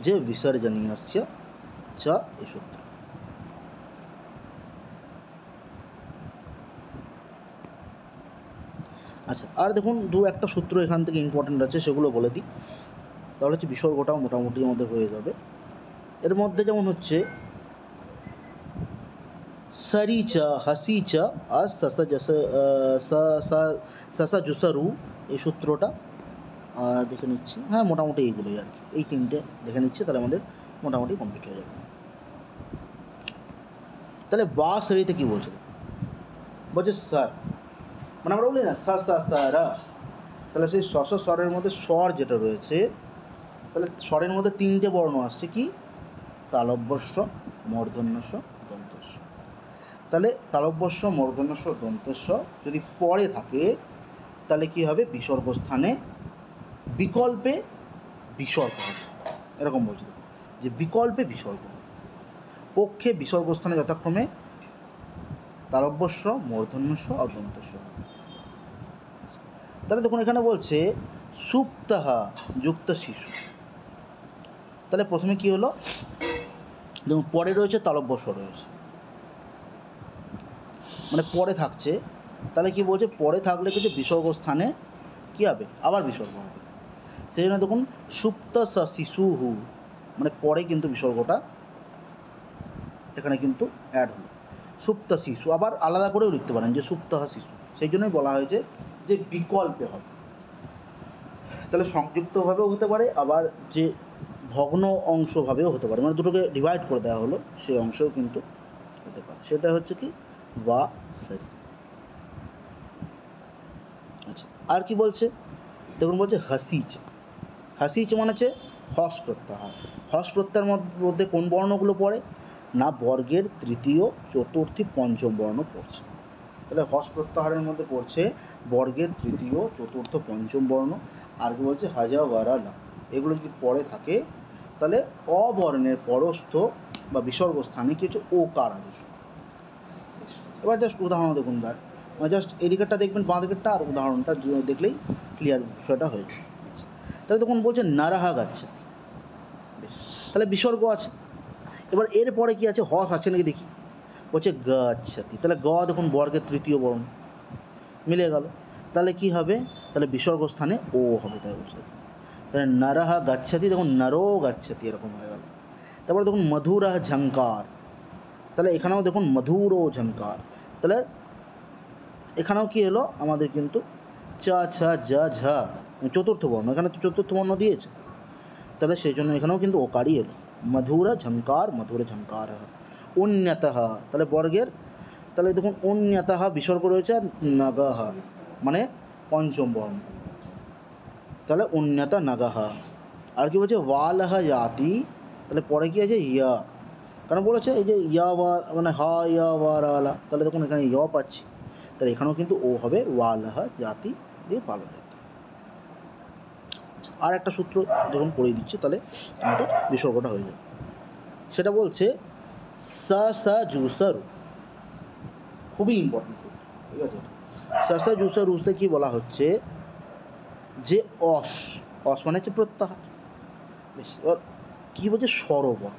যে বিসর্জনীয়স্য চ এই সূত্র। আচ্ছা, আর দেখুন একটা সূত্র এখান থেকে ইম্পর্টেন্ট আছে, সেগুলো বলে দিই, তাহলে হচ্ছে বিসর্গটাও মোটামুটি আমাদের হয়ে যাবে। এর মধ্যে যেমন হচ্ছে সরি চ, হাসি চ, আর সসা জস, সসা জুসরু, এই সূত্রটা দেখে নিচ্ছি, হ্যাঁ মোটামুটি এইগুলোই আর কি, এই তিনটে দেখে নিচ্ছি, তাহলে আমাদের মোটামুটি কমপ্লিট হয়ে যাবে। তাহলে বা সরিতে কি বলছে, বলছে স্যার, মানে আমরা বলি না সা সা সা রা, তাহলে সেই স স্বরের মধ্যে স্বর যেটা রয়েছে, তাহলে স্বরের মধ্যে তিনটে বর্ণ আসছে, কি তালব্য স, মূর্ধন্য স, দন্ত স। তাহলে তালব্য স, মূর্ধন্য স, দন্ত স যদি পরে থাকে তাহলে কি হবে, বিসর্গ স্থানে বিকল্পে বিসর্গ হবে, এরকম বলছে, যে বিকল্পে বিসর্গ, পক্ষে বিসর্গ স্থানে যথাক্রমে তালব্য স, মূর্ধন্য স আর দন্ত স। তাহলে দেখুন এখানে বলছে সুপ্তঃ যুক্ত শিশু, তাহলে প্রথমে কি হলো, দেখুন পরে রয়েছে তালব্য স রয়েছে, মানে পরে থাকছে, তাহলে কি বলছে, পরে থাকলে কিন্তু বিসর্গ স্থানে কি হবে, আবার বিসর্গ হবে। সেই জন্য দেখুন সুপ্ত স শিশুহু, মানে পরে কিন্তু বিসর্গটা এখানে কিন্তু অ্যাড হলো। সুপ্ত শিশু আবার আলাদা করেও লিখতে পারেন যে সুপ্তহ শিশু, সেই জন্যই বলা হয়েছে যে বিকল্পে হবে। তাহলে সংযুক্তভাবেও হতে পারে, আবার যে ভগ্ন অংশভাবেও হতে পারে, মানে দুটোকে ডিভাইড করে দেওয়া হলো সেই অংশেও কিন্তু হতে পারে। সেটা হচ্ছে কি বা সারি। আচ্ছা, আর কি বলছে দেখুন, বলছে হাসিচ। হাসিচ মানে হচ্ছে হস প্রত্যাহার। হস প্রত্যাহার মধ্যে কোন বর্ণগুলো পড়ে না, বর্গের তৃতীয়, চতুর্থী, পঞ্চম বর্ণ পড়ছে। তাহলে হস প্রত্যাহারের মধ্যে পড়ছে বর্গের তৃতীয়, চতুর্থ, পঞ্চম বর্ণ। আর কি বলছে হাজা ওয়ারা লা, এগুলো যদি পড়ে থাকে তাহলে অবর্ণের পরস্থ বা বিসর্গ স্থানে কি হচ্ছে ওকার আদেশ। এবার জাস্ট উদাহরণ দেখুন তার, মানে জাস্ট এদিকেরটা দেখবেন, বাঁ দিকেরটা, আর উদাহরণটা দেখলেই ক্লিয়ার বিষয়টা হয়ে যায়। আচ্ছা, তাহলে তখন বলছে নারাহা গাচ্ছে, বেশ, তাহলে বিসর্গ আছে। এবার এরপরে কি আছে, হস আছে নাকি দেখি, বলছে গাচ্ছাতি, তাহলে গ দেখুন বর্গের তৃতীয় বর্ণ, মিলে গেল। তাহলে কি হবে, তাহলে বিসর্গ স্থানে ও হবে, তাই বলছে। তাহলে নারাহা গাচ্ছাতি, দেখুন নারো গাচ্ছাতি, এরকম হয়ে গেল। তারপরে দেখুন মধুরাহ ঝঙ্কার, তাহলে এখানেও দেখুন মধুর ও ঝঙ্কার, তাহলে এখানেও কি হলো আমাদের কিন্তু চ ছ জ ঝ, চতুর্থ বর্ণ, এখানে তো চতুর্থ বর্ণ দিয়েছে, তাহলে সেই জন্য এখানেও কিন্তু ওকারই এলো, মধুর ঝঙ্কার, মধুর ঝঙ্কার। উন্নতঃ, তাহলে বর্গের, তাহলে দেখুন উন্নতঃ বিসর্গ রয়েছে, আর নগঃ মানে পঞ্চম বর্ণ, তাহলে উন্নত নগঃ। আর কি বলছে ওয়ালহ জাতি, তাহলে পরে কি আছে ইয়া, কারণ বলেছে এই যে ইয়া মানে হা ইয়া ওয়ারালা, তাহলে দেখুন এখানে ইয়া পাচ্ছি, তাহলে এখানেও কিন্তু ও হবে ওয়ালহ জাতি দিয়ে পালো জাতি। আর একটা সূত্র যখন পড়িয়ে দিচ্ছে তাহলে আমাদের বিসর্গটা হয়ে যাবে। সেটা বলছে সা সা জুসারু, খুবই ইম্পর্টেন্ট সূত্র, ঠিক আছে। সা সা জুসারুতে কি বলা হচ্ছে যে অস, অস মানে হচ্ছে প্রত্যাহার। বেশ, এবার কী বলছে স্বরবর্ণ,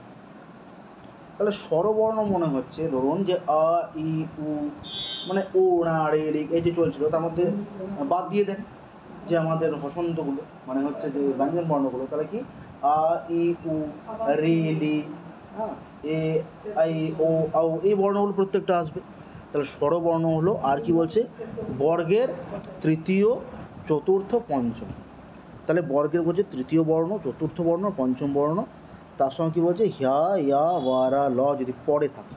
তাহলে স্বরবর্ণ মনে হচ্ছে ধরুন যে আ ই উ, মানে ও না রে রে এই যে চলছিল, তার মধ্যে বাদ দিয়ে দেন যে আমাদের হসন্তগুলো, মানে হচ্ছে যে ব্যঞ্জন বর্ণগুলো, তাহলে কি আ ই উ রে লি, হ্যাঁ, এ আই ও আও, এই বর্ণগুলো প্রত্যেকটা আসবে। তাহলে স্বরবর্ণ হলো, আর কি বলছে বর্গের তৃতীয়, চতুর্থ, পঞ্চম, তাহলে বর্গের বলছে তৃতীয় বর্ণ, চতুর্থ বর্ণ, পঞ্চম বর্ণ, তার সঙ্গে কী বলছে হ্যা ইয়া ওয়ারা ল যদি পরে থাকে,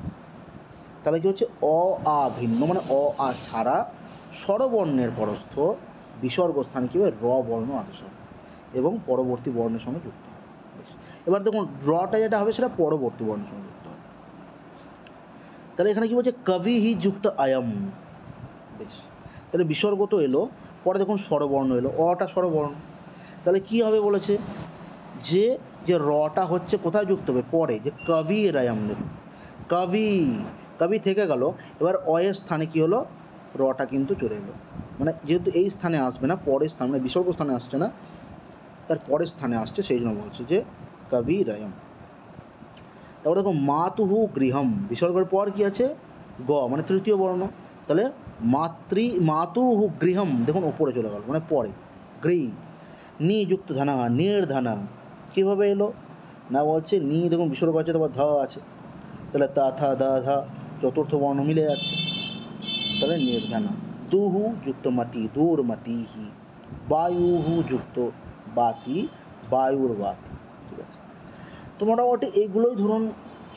তাহলে কী হচ্ছে অ আ ভিন্ন, মানে অ আ ছাড়া স্বরবর্ণের পরস্থ বিসর্গ স্থানে কী হবে র বর্ণ আদেশ হবে এবং পরবর্তী বর্ণের সঙ্গে যুক্ত হবে। বেশ, এবার দেখুন রটা যেটা হবে সেটা পরবর্তী বর্ণের সঙ্গে যুক্ত হবে। তাহলে এখানে কী বলছে কবি হি যুক্ত আয়ম, বেশ, তাহলে বিসর্গ তো এলো, পরে দেখুন স্বরবর্ণ এলো, অটা স্বরবর্ণ, তাহলে কি হবে বলেছে যে যে রটা হচ্ছে কোথায় যুক্ত হবে পরে, যে কবি রায়াম, দেখুন কবি, কবি থেকে গেল, এবার অয়ের স্থানে কি হলো রটা কিন্তু চলে এলো, মানে যেহেতু এই স্থানে আসবে না, পরের স্থানে, মানে বিসর্গ স্থানে আসছে না, তার পরের স্থানে আসছে, সেই জন্য বলছে যে কবি রায়াম। তারপরে দেখো মাতুহু গৃহম, বিসর্গের পর কি আছে গ, মানে তৃতীয় বর্ণ, তাহলে মাতুহু গৃহম, দেখুন ওপরে চলে গেল, মানে পরে গৃহ, নি যুক্ত ধানা, নির্ধানা, কীভাবে এলো না, বলছে নি দেখুন বিসর্গ আছে, তারপর ধ আছে, তাহলে তা থা দা ধা, চতুর্থ বর্ণ মিলে যাচ্ছে, তাহলে নির্ধানা। দুহু যুক্ত মতি, দূর মতিহি, বায়ুহু যুক্ত বাতি, বায়ুর বাতি, ঠিক আছে। তো মোটামুটি এইগুলোই ধরুন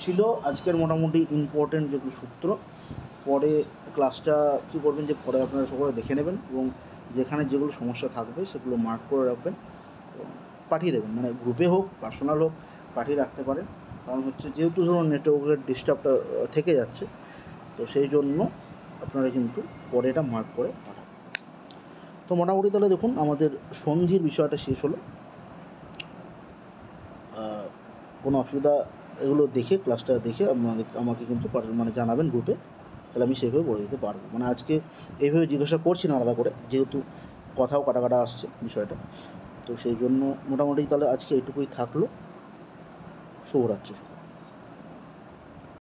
ছিল আজকের মোটামুটি ইম্পর্টেন্ট যেগুলো সূত্র। পরে ক্লাসটা কী করবেন যে পরে আপনারা সকলে দেখে নেবেন এবং যেখানে যেগুলো সমস্যা থাকবে সেগুলো মার্ক করে রাখবেন এবং পাঠিয়ে দেবেন, মানে গ্রুপে হোক পার্সোনাল হোক পাঠিয়ে রাখতে পারেন। কারণ হচ্ছে যেহেতু ধরুন নেটওয়ার্কের ডিস্টার্বটা থেকে যাচ্ছে, তো সেই জন্য আপনারা কিন্তু পরে এটা মার্ক করে পাঠাবেন। তো মোটামুটি তাহলে দেখুন আমাদের সন্ধির বিষয়টা শেষ হলো। কোনো অসুবিধা এগুলো দেখে ক্লাসটা দেখে আমাকে কিন্তু মানে জানাবেন গ্রুপে, তাহলে আমি সেইভাবে বলে দিতে পারবো। মানে আজকে এইভাবে জিজ্ঞাসা করছি না আলাদা করে, যেহেতু কথাও কাটা কাটা আসছে বিষয়টা, তো সেই জন্য মোটামুটি তাহলে আজকে এইটুকুই থাকলো। শুভরাত্রি।